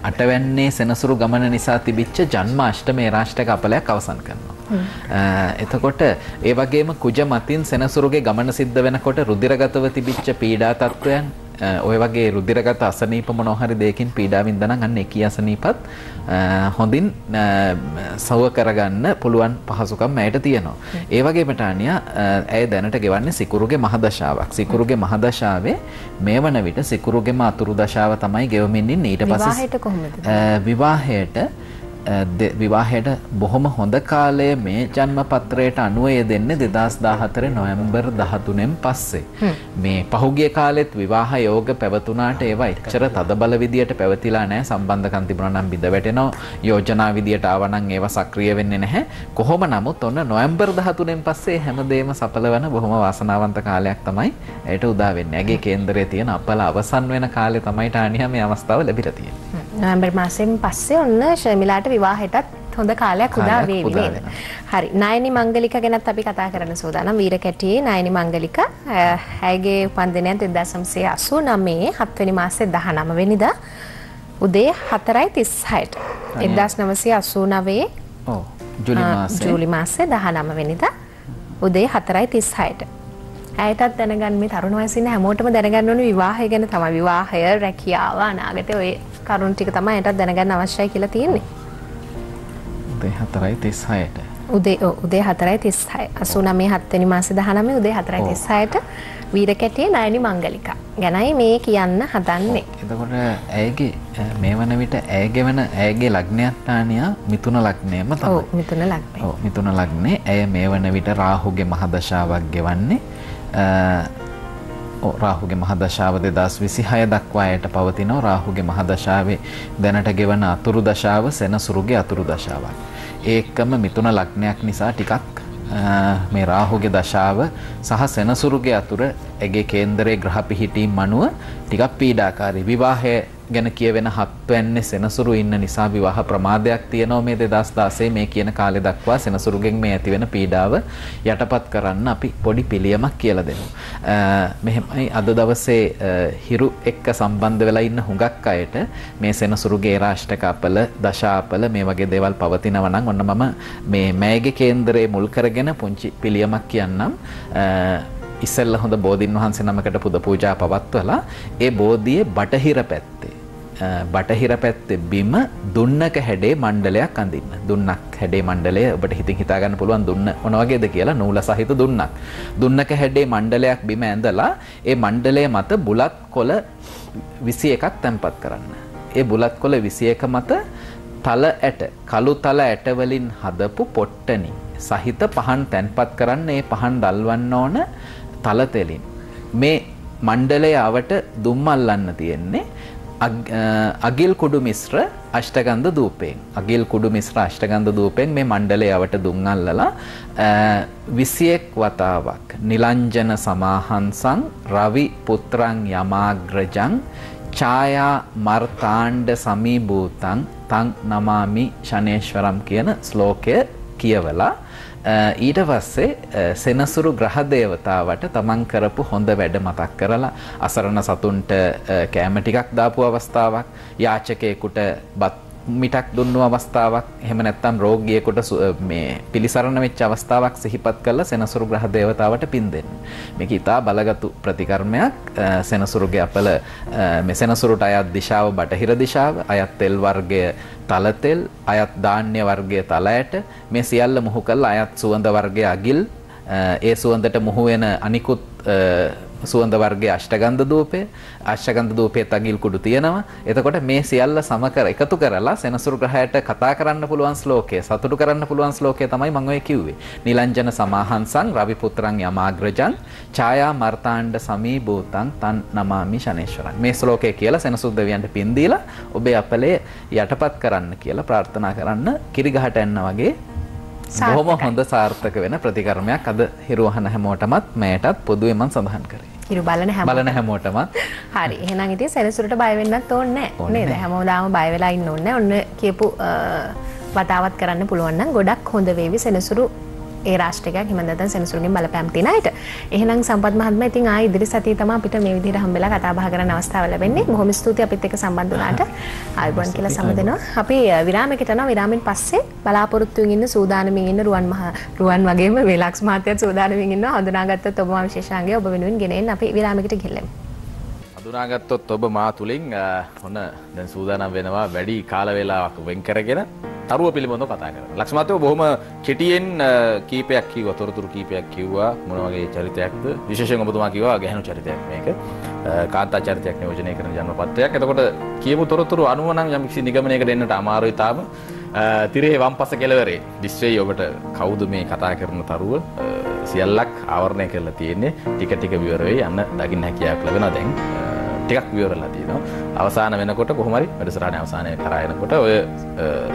8 වැන්නේ සෙනසුරු ගමන නිසා තිබිච්ච ජන්ම අෂ්ටමේ රාෂ්ටක අපලයක් අවසන් කරනවා. එතකොට ඒ වගේම කුජ මතින් සෙනසුරුගේ ගමන සිද්ධ වෙනකොට රුධිරගතව තිබිච්ච පීඩා තත්වයන් ඔය වගේ රුධිරගත අසනීප මොනවා හරි දෙයකින් පීඩා වින්දනම් අන්න එකී අසනීපත් හොඳින් සව කරගන්න පුළුවන් පහසුකම් ඇයට තියෙනවා. ඒ වගේම ටානියා ඇය දැනට ගෙවන්නේ සිකුරුගේ මහදශාවක්. සිකුරුගේ මහදශාවේ මේ වන විට සිකුරුගේම අතුරු දශාව තමයි ගෙවමින් ඉන්නේ. ඊට පස්සේ විවාහයට කොහොමද? විවාහයට බොහොම හොඳ කාලය මේ ජන්ම පත්‍රයට අනුව යෙදෙන්නේ 2014 නොවැම්බර් 13න් පස්සේ. මේ පහුගිය කාලෙත් විවාහ යෝග පැවතුනාට ඒවා එච්චර තදබල විදියට පැවතිලා නැහැ. සම්බන්ධකම් තිබුණා නම් බිඳ වැටෙනවා. යෝජනා විදියට ආවා නම් ඒවා සක්‍රිය වෙන්නේ නැහැ. කොහොම නමුත් ඔන්න නොවැම්බර් 13න් පස්සේ හැමදේම සඵල වෙන බොහොම වාසනාවන්ත කාලයක් තමයි ඒට උදා වෙන්නේ. ඇගේ කේන්දරයේ තියෙන අපල අවසන් වෙන කාලේ තමයි ටානියා මේ අවස්ථාව ලැබිලා තියෙන්නේ. නොවැම්බර් මාසෙන් පස්සේ ඔන්න ශර්මිලාට විවාහයටත් හොඳ කාලයක් උදා වේවි නේද? හරි. නයනි මංගලික ගැනත් අපි කතා කරන්න සූදානම්. වීරකැටියේ නයනි මංගලික ඇයගේ උපන්දිනය 1989 7 වෙනි මාසේ 19 වෙනිදා උදේ 4:36ට 1989 ජූලි මාසේ 19 වෙනිදා උදේ 4:36ට ඇයටත් දැනගන්න මේ තරුණ වයසේ ඉන්න හැමෝටම දැනගන්න ඕනේ විවාහය ගැන තමයි. විවාහය, රැකියාව, අනාගතේ ඔය කරුණු ටික තමයි ඇයටත් දැනගන්න අවශ්‍යයි කියලා තියෙන්නේ. උදේ 4:36ට. උදේ 4:36. 89 7 වෙනි මාසේ 19 උදේ 4:36ට වීරකැටියේ නයනි මංගලික ගැනයි මේ කියන්න හදන්නේ. එතකොට ඇයගේ මේ වන විට ඇයගේ ලග්නයක් ටානියා මිථුන ලග්නයම තමයි. ඔව් මිථුන ලග්නය. ඔව් මිථුන ලග්නේ. ඇය මේ වන විට රාහුගේ මහදශාවක් ගෙවන්නේ. රාහුගේ මහදශාව 2026 දක්වා ඇයට පවතිනවා. රාහුගේ මහදශාවේ දැනට ගෙවන අතුරු දශාව සෙනසුරුගේ අතුරු දශාවක්. ඒකම මිථුන ලග්නයක් නිසා ටිකක් මේ රාහුගේ දශාව සහ සෙනසුරුගේ අතුර ඇගේ කේන්දරයේ ග්‍රහ පිහිටීම් අනුව ටිකක් පීඩාකාරී. විවාහය ගැන කියවෙන 7 වෙන්නේ සෙනසුරු ඉන්න නිසා විවාහ ප්‍රමාදයක් තියෙනවා මේ 2016 මේ කියන කාලේ දක්වා. සෙනසුරුගෙන් මේ ඇතිවෙන පීඩාව යටපත් කරන්න අපි පොඩි පිළියමක් කියලා දෙනවා. මෙහෙමයි අද දවසේ හිරු එක්ක සම්බන්ධ වෙලා ඉන්න හුඟක් අයට මේ සෙනසුරුගේ රාෂ්ටක අපල දශාපල මේ වගේ දේවල් පවතිනවා නම් ඔන්න මම මේ මෑගේ කේන්දරයේ මුල් කරගෙන පුංචි පිළියමක් කියන්නම්. ඉස්සෙල්ලා හොඳ බෝධින් වහන්සේ නමකට පුද පූජා පවත්වලා ඒ බෝධියේ බටහිර පැත්තේ බටහිර පැත්තේ බිම දුන්නක හැඩේ මණ්ඩලයක් අඳින්න. දුන්නක් හැඩේ මණ්ඩලය ඔබට හිතින් හිතා ගන්න පුළුවන් දුන්න මොන වගේද කියලා නූල සහිත දුන්නක්. දුන්නක හැඩේ මණ්ඩලයක් බිම ඇඳලා ඒ මණ්ඩලය මත බුලත් කොළ 21ක් තැන්පත් කරන්න. ඒ බුලත් කොළ 21 මත තල ඇට කළු තල ඇට වලින් හදපු පොට්ටනි සහිත පහන් තැන්පත් කරන්න. ඒ පහන් දල්වන්න ඕන තල තෙලින්. මේ මණ්ඩලය අවට දුම් අල්ලන්න තියෙන්නේ අගිල් කුඩු මිශ්‍ර අෂ්ටගන්ධ ධූපයෙන්. අගිල් කුඩු මිශ්‍ර අෂ්ටගන්ධ ධූපයෙන් මේ මණ්ඩලය අවට දුම් අල්ලලා 21 වතාවක් නිලංජන සමාහංසං රවි පුත්‍රං යමාග්‍රජං ඡායා මර්තාණ්ඩ සමීභූතං තං නමාමි ශනේශ්වරම් කියන ශ්ලෝකය කියවලා ඊට පස්සේ සෙනසුරු ග්‍රහ දේවතාවට තමන් කරපු හොඳ වැඩ මතක් කරලා අසරණ සතුන්ට කෑම ටිකක් දාපු අවස්ථාවක්, යාචකයෙකුට බත් මිටක් දුන්නු අවස්ථාවක්, එහෙම නැත්නම් රෝගියෙකුට මේ පිළිසරණ වෙච්ච අවස්ථාවක් සිහිපත් කරලා සෙනසුරු ග්‍රහ දේවතාවට පින් දෙන්න. මේක ඊටා බලගත්ු ප්‍රතිකර්මයක්. සෙනසුරුගේ අපල මේ සෙනසුරුට අයත් දිශාව බටහිර දිශාව, අයත් තෙල් වර්ගය තල තෙල්, අයත් ධාන්‍ය වර්ගයේ තල ඇට, මේ සියල්ල මුහු කරලා අයත් සුවඳ වර්ගයේ අගිල්, ඒ සුවඳට මුහු වෙන අනිකුත් සුවඳ වර්ගයේ අෂ්ටගන්ධ ධූපය, අෂ්ටගන්ධ ධූපයේ අගිල් කුඩු තියෙනවා. එතකොට මේ සියල්ල සමකර එකතු කරලා සෙනසුරු ග්‍රහයට කතා කරන්න පුළුවන් ශ්ලෝකය, සතුටු කරන්න පුළුවන් ශ්ලෝකය තමයි මම ඔය කිව්වේ. නිලංජන සමාහංසං රවි පුත්‍රං යමාග්‍රජං ඡායා මර්තාණ්ඩ සමීභූතං තන් නමාමි ශනේශ්වරං. මේ ශ්ලෝකය කියලා සෙනසුරු දෙවියන්ට පින් දීලා ඔබේ අපලේ යටපත් කරන්න කියලා ප්‍රාර්ථනා කරන්න කිරිගහට යන්න වගේ බොහොම හොඳ සාර්ථක වෙන ප්‍රතිකර්මයක් අද හිරුවහන හැමෝටමත් මෑටත් පොදුවේ මම සඳහන් කරේ. හිරු බලන හැමෝටමත්. හරි. එහෙනම් ඉතින් සෙනසුරට බය වෙන්නත් ඕනේ නැහැ. නේද? හැමෝදාම බය වෙලා ඉන්න ඕනේ නැහැ. ඔන්න කියපු වතාවත් කරන්න පුළුවන් නම් ගොඩක් හොඳ වේවි සෙනසුරු ඒ රාෂ්ට්‍රයක් හිම නැත්නම් සෙනසුරුගෙන් බලපෑම් තියෙන අයට. එහෙනම් සම්පත් මහත්මයා ඉතින් ආයේ ඉදිරි සතියේ තමයි අපිට මේ විදිහට හම්බෙලා කතා බහ කරන්න අවස්ථාව ලැබෙන්නේ. බොහොම ස්තුතියි අපිත් එක්ක සම්බන්ධ වුණාට. ආයුබෝවන් කියලා සමදෙනවා. අපි විරාමයකට යනවා. විරාමෙන් පස්සේ බලාපොරොත්තුෙන් ඉන්න සූදානමින් ඉන්න රුවන් වගේම වේලක්ස් මහත්තයත් සූදානමින් ඉන්නවා. හඳුනාගත්තොත් ඔබ මා විශේෂාංගය ඔබ වෙනුවෙන් ගෙනෙන්න අපි විරාමයකට ගිහිල්ලා. හඳුනාගත්තොත් ඔබ මා තුලින් ඔන්න දැන් සූදානම් වෙනවා වැඩි කාල වේලාවක් වෙන් කරගෙන තරුව පිළිබඳව කතා කරනවා. ලක්ෂ මහත්තයෝ බොහොම කෙටියෙන් කීපයක් කිව්වා, තොරතුරු කීපයක් කිව්වා. මොන වගේ චරිතයක්ද? විශේෂයෙන් ඔබතුමා කිව්වා ගැහණු චරිතයක් මේක. කාන්තා චරිතයක් නියෝජනය කරන ජන්මපත්‍රයක්. එතකොට කියපු තොරතුරු අනුව නම් යම්කිසි නිගමනයකට එන්නට අමාරුයි තාම. තිරේ වම්පස කෙළවරේ දිස්ත්‍රේ ඔබට කවුද මේ කතා කරන තරුව සියල්ලක් ආවරණය කරලා තියෙන්නේ. ටික ටික විවර වෙයි යන්න දකින්න හැකියාවක් ලැබෙනවා දැන්. ටිකක් විවරලා තියෙනවා. අවසාන වෙනකොට කොහොම හරි වැඩසටහනේ අවසානයේ කරා එනකොට ඔය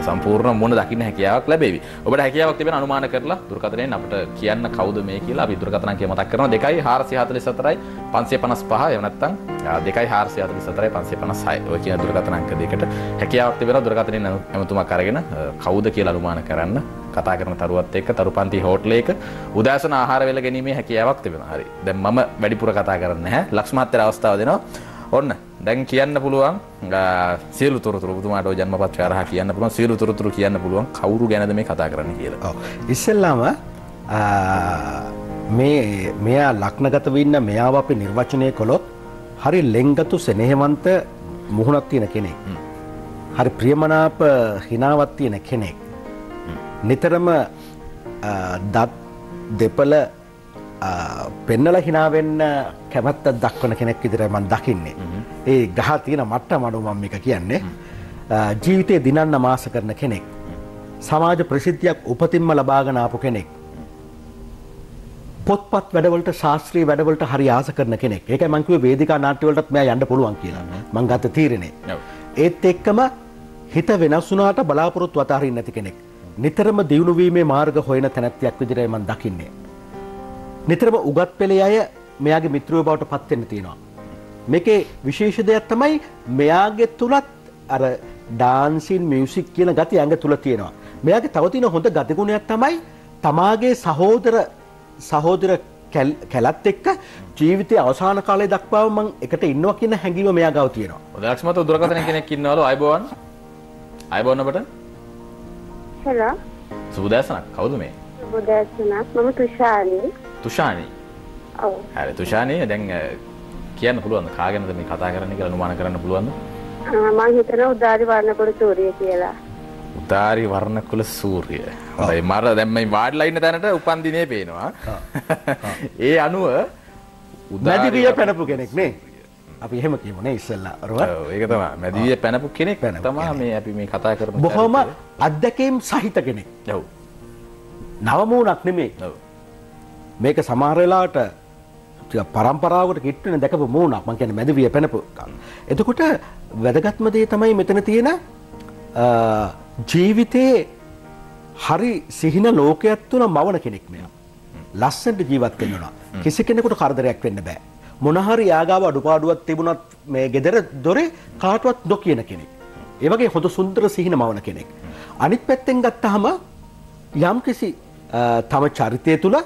සම්පූර්ණ මොන දකින්න හැකියාවක් ලැබෙවි. ඔබට හැකියාවක් තිබෙන අනුමාන කරලා දුරකථනයෙන් අපිට කියන්න කවුද මේ කියලා අපි දුරකථන අංකය මතක් කරනවා 2444යි 555 එහෙම නැත්නම් 2444යි 556. ඔය කියන දුරකථන අංක දෙකට හැකියාවක් තිබෙනවා දුරකථනයෙන් එමතුමක් අරගෙන කවුද කියලා අනුමාන කරන්න. කතා කරන තරුවත් එක්ක තරුපන්ති හෝටලයක උදෑසන ආහාර වේල ගැනීමේ හැකියාවක් තිබෙනවා. හරි. දැන් මම වැඩිපුර කතා කරන්නේ නැහැ. ලක්ෂ් මහත්තයාට අවස්ථාව දෙනවා. ඔන්න දැන් කියන්න පුළුවන් සියලු තොරතුරු ඔබතුමාට ඔය ජන්මපත්‍රය අරහා කියන්න පුළුවන් සියලු තොරතුරු කියන්න පුළුවන් කවුරු ගැනද මේ කතා කරන්නේ කියලා. ඔව්. ඉස්සෙල්ලාම මෙයා ලග්නගත වෙන්න මෙයාව අපි නිර්වචනය කළොත් හරි ලෙන්ගතු සෙනෙහවන්ත මුහුණක් තියෙන කෙනෙක්. හරි ප්‍රියමනාප හිනාවක් තියෙන කෙනෙක්. නිතරම දත් දෙපළ පෙන්නල හිනාවෙන්න කැමැත්ත දක්වන කෙනෙක් විදිහට මම දකින්නේ. ඒ ගහ තියෙන මට්ටම අනුව මම මේක කියන්නේ. ජීවිතේ දිනන්න මාස කරන කෙනෙක්. සමාජ ප්‍රසිද්ධියක් උපතින්ම ලබාගෙන ආපු කෙනෙක්. පොත්පත් වැඩවලට ශාස්ත්‍රීය වැඩවලට හරි ආස කරන කෙනෙක්. ඒකයි මම කිව්වේ වේදිකා නාට්‍ය වලටත් මෙයා යන්න පුළුවන් කියලා. මම ගත්ත තීරණය. ඒත් එක්කම හිත වෙනස් වුණාට බලාපොරොත්තු අතහරින්න නැති කෙනෙක්. නිතරම දියුණු වීමේ මාර්ග හොයන තැනැත්තියක් විදිහට මම දකින්නේ. නිතරම උගත් පෙළේ අය මෙයාගේ මිත්‍රයෝ බවට පත් වෙන්න තියෙනවා. මේකේ විශේෂ දෙයක් තමයි මෙයාගේ තුලත් අර ඩාන්සින් මියුසික් කියන ගතිය ඇඟ තුල තියෙනවා. මෙයාගේ තව තියෙන හොඳ ගතිගුණයක් තමයි තමාගේ සහෝදර කැලත් එක්ක ජීවිතයේ අවසාන කාලය දක්වාම මම එකට ඉන්නවා කියන හැඟීම මෙයා ගාව තියෙනවා. ඔදක්ෂමත දුරකථන කෙනෙක් ඉන්නවලු අයබෝවන්. අයබෝවන් ඔබට. හෙලෝ. සුබදෑසනක්. කවුද මේ? සුබදෑසනක්. මම තුෂානි. තුෂානි. ඔව්. හරි තුෂානි දැන් කියන්න පුළුවන්ද කාගෙනද මේ කතා කරන්නේ කියලා අනුමාන කරන්න පුළුවන්ද? මම හිතනවා උදාරි වර්ණකොට සූර්ය කියලා. උදාරි වර්ණකුල සූර්ය. හොඳයි මර දැන් මේ වාඩිලා ඉන්න තැනට උපන් දිනේ පේනවා. ඒ අනුව මැදිවිය පැනපු කෙනෙක් නේ. අපි එහෙම කියමු නේ ඉස්සෙල්ලා. ඔව් ඒක තමයි. මැදිවිය පැනපු කෙනෙක් තමයි මේ අපි මේ කතා කරන. බොහොම අත්දැකීම් සහිත කෙනෙක්. ඔව්. නවමූණක් නෙමෙයි. ඔව්. මේක සමහර වෙලාවට පරම්පරාවකට කිට්ටුනේ දැකපු මූණක්. මම කියන්නේ මැදිවිය පැනපු. එතකොට වැදගත්ම දේ තමයි මෙතන තියෙන ජීවිතේ හරි සිහින ලෝකයක් තුන මවන කෙනෙක් මෙයා. ලස්සනට ජීවත් වෙන්න ඕන. කිසි කෙනෙකුට කරදරයක් වෙන්න බෑ. මොන හරි යාගාව අඩුපාඩුවක් තිබුණත් මේ gedara දොරේ කාටවත් නොකියන කෙනෙක්. ඒ වගේ හොඳ සුන්දර සිහින මවන කෙනෙක්. අනිත් පැත්තෙන් ගත්තාම යම්කිසි තම චරිතය තුල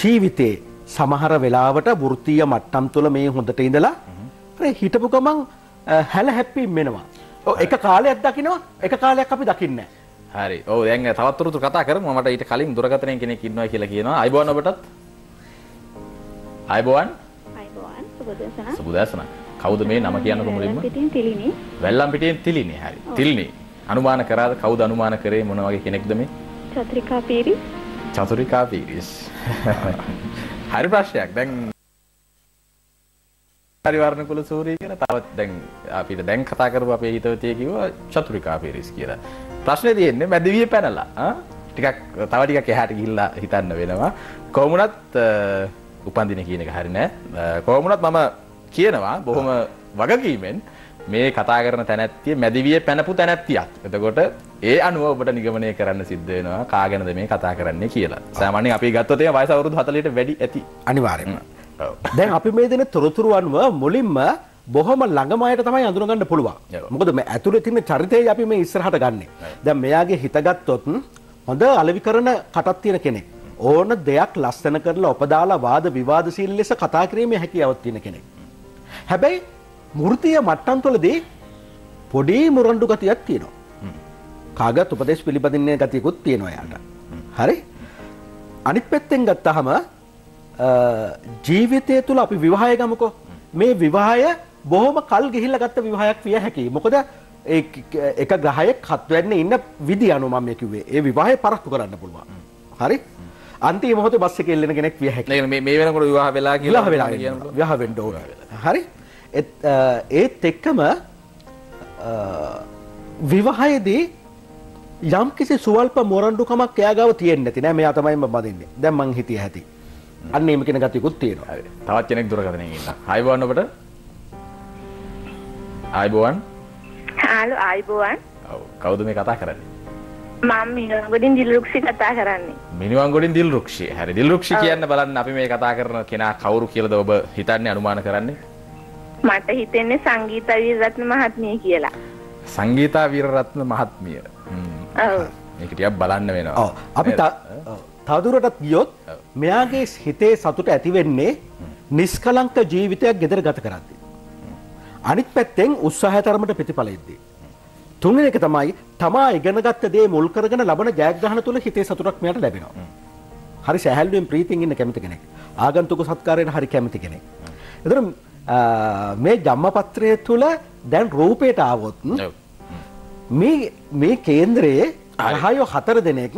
ජීවිතේ සමහර වෙලාවට වෘත්තීය මට්ටම් තුල මේ හොඳට ඉඳලා හිටපු ගමන් හැල හැප්පීම් වෙනවා. ඔව් එක කාලයක් දකින්නවා එක කාලයක් අපි දකින්නේ නැහැ. හරි. ඔව් දැන් තවත් තොරතුරු කතා කරමු. මට ඊට කලින් දුරකථනයෙන් කෙනෙක් ඉන්නවා කියලා කියනවා. අයබෝවන් ඔබටත්. අයබෝවන්. අයබෝවන්. සුබදේශන. සුබදේශන. කවුද මේ නම කියන්නකො මුලින්ම? පිටින් තිලිනේ. වැල්ලම් පිටින් තිලිනේ. හරි. තිලිනේ. අනුමාන කරාද කවුද අනුමාන කරේ මොන වගේ කෙනෙක්ද මේ? චතුරිකා පීරිස්. චතුරිකා පීරිස්. හරි ප්‍රශ්නයක්. දැන් පරිවර්ණ කුල සූර්ය කියලා තවත් දැන් අපිට දැන් කතා කරපු අපේ හිතවතිය කිව්වා චතුරිකා පීරිස් කියලා. ප්‍රශ්නේ තියෙන්නේ මැදිවිය පැනලා ටිකක් තව ටිකක් එහාට ගිහිල්ලා හිතන්න වෙනවා. කොහොමුණත් උපන්දින කියන එක හරි නෑ. කොහොමුණත් මම කියනවා බොහොම වගකීමෙන් මේ කතා කරන තැනැත්තිය මැදිවිය පැනපු තැනැත්තියක්. එතකොට ඒ අනුව ඔබට නිගමනය කරන්න සිද්ධ වෙනවා කා ගැනද මේ කතා කරන්නේ කියලා. සාමාන්‍යයෙන් අපි ගත්තොත් එහෙනම් වයස අවුරුදු 40ට වැඩි ඇති. අනිවාර්යයෙන්ම. දැන් අපි මේ දෙන තොරතුරු අනුව මුලින්ම බොහොම ළඟම අයට තමයි අඳුනගන්න පුළුවන්. මොකද මේ ඇතුලේ තියෙන චරිතය අපි මේ ඉස්සරහට ගන්නෙ. දැන් මෙයාගේ හිත ගත්තොත් හොඳ අලෙවි කරන කටක් තියෙන කෙනෙක්. ඕන දෙයක් ලස්සන කරලා ඔපදාලා වාද විවාදශීලී ලෙස කතා කිරීමේ හැකියාවක් තියෙන කෙනෙක්. හැබැයි මූර්තිය මට්ටම් තුළදී පොඩි මුරණ්ඩු ගතියක් තියෙනවා. කාගත් උපදේශ පිළිපදින්නේ ගතියකුත් තියෙනවා යාට. හරි? අනිත් පැත්තෙන් ගත්තාම ජීවිතය තුළ අපි විවාහය ගමුකෝ. මේ විවාහය බොහොම කල් ගිහිල්ලා ගත්ත විවාහයක් විය හැකියි. මොකද එක ග්‍රහයක් හත් වෙන්නේ ඉන්න විදි අනුව මම කිව්වේ. ඒ විවාහය පරක්කු කරන්න පුළුවන්. හරි? අන්තිම මොහොතේ බස් එකේ එල්ලෙන කෙනෙක් විය හැකියි. මේ වෙනකොට විවාහ වෙලා කියලා විවාහ වෙන්න ඕන. හරි? ඒත් එක්කම විවාහයේදී යම් කිසි සුවල්ප මොරණ්ඩුකමක් එයා ගාව තියෙන්නේ නැති නෑ. මෙයා තමයි මම බදින්නේ. දැන් මං හිතිය ඇති. අන්න එහෙම කෙනෙක් ගතියකුත් තියෙනවා. හරි. තවත් කෙනෙක් දුරකථනයෙන් ඉන්නවා. ආයිබෝවන් ඔබට. ආයිබෝවන්. හලෝ ආයිබෝවන්. ඔව්. කවුද මේ කතා කරන්නේ? මම මිනුවන්ගොඩින් දිල්රුක්ෂි කතා කරන්නේ. මිනුවන්ගොඩින් දිල්රුක්ෂි. හරි. දිල්රුක්ෂි කියන්න බලන්න අපි මේ කතා කරන කෙනා කවුරු කියලාද ඔබ හිතන්නේ අනුමාන කරන්නේ? මට හිතෙන්නේ සංගීතා වීරරත්න මහත්මිය කියලා. සංගීතා වීරරත්න මහත්මිය. ඔව්. මේක ටිකක් බලන්න වෙනවා. ඔව්. අපි තවදුරටත් ගියොත් මෙයාගේ හිතේ සතුට ඇති වෙන්නේ නිස්කලංක ජීවිතයක් ගෙදර ගත කරද්දී. අනිත් පැත්තෙන් උත්සාහය තරමට ප්‍රතිඵල එද්දී. තුන්වෙනි එක තමයි තමා ඉගෙනගත්ත දේ මුල් කරගෙන ලබන ජයග්‍රහණ තුල හිතේ සතුටක් මෙයාට ලැබෙනවා. හරි සැහැල්ලුවෙන් ප්‍රීතියෙන් ඉන්න කැමති කෙනෙක්. ආගන්තුක සත්කාරයට හරි කැමති කෙනෙක්. ඒතර මේ ජම්මපත්‍රය තුල දැන් රූපයට ආවොත් මේ කේන්ද්‍රයේ ග්‍රහයෝ 4 දෙනෙක්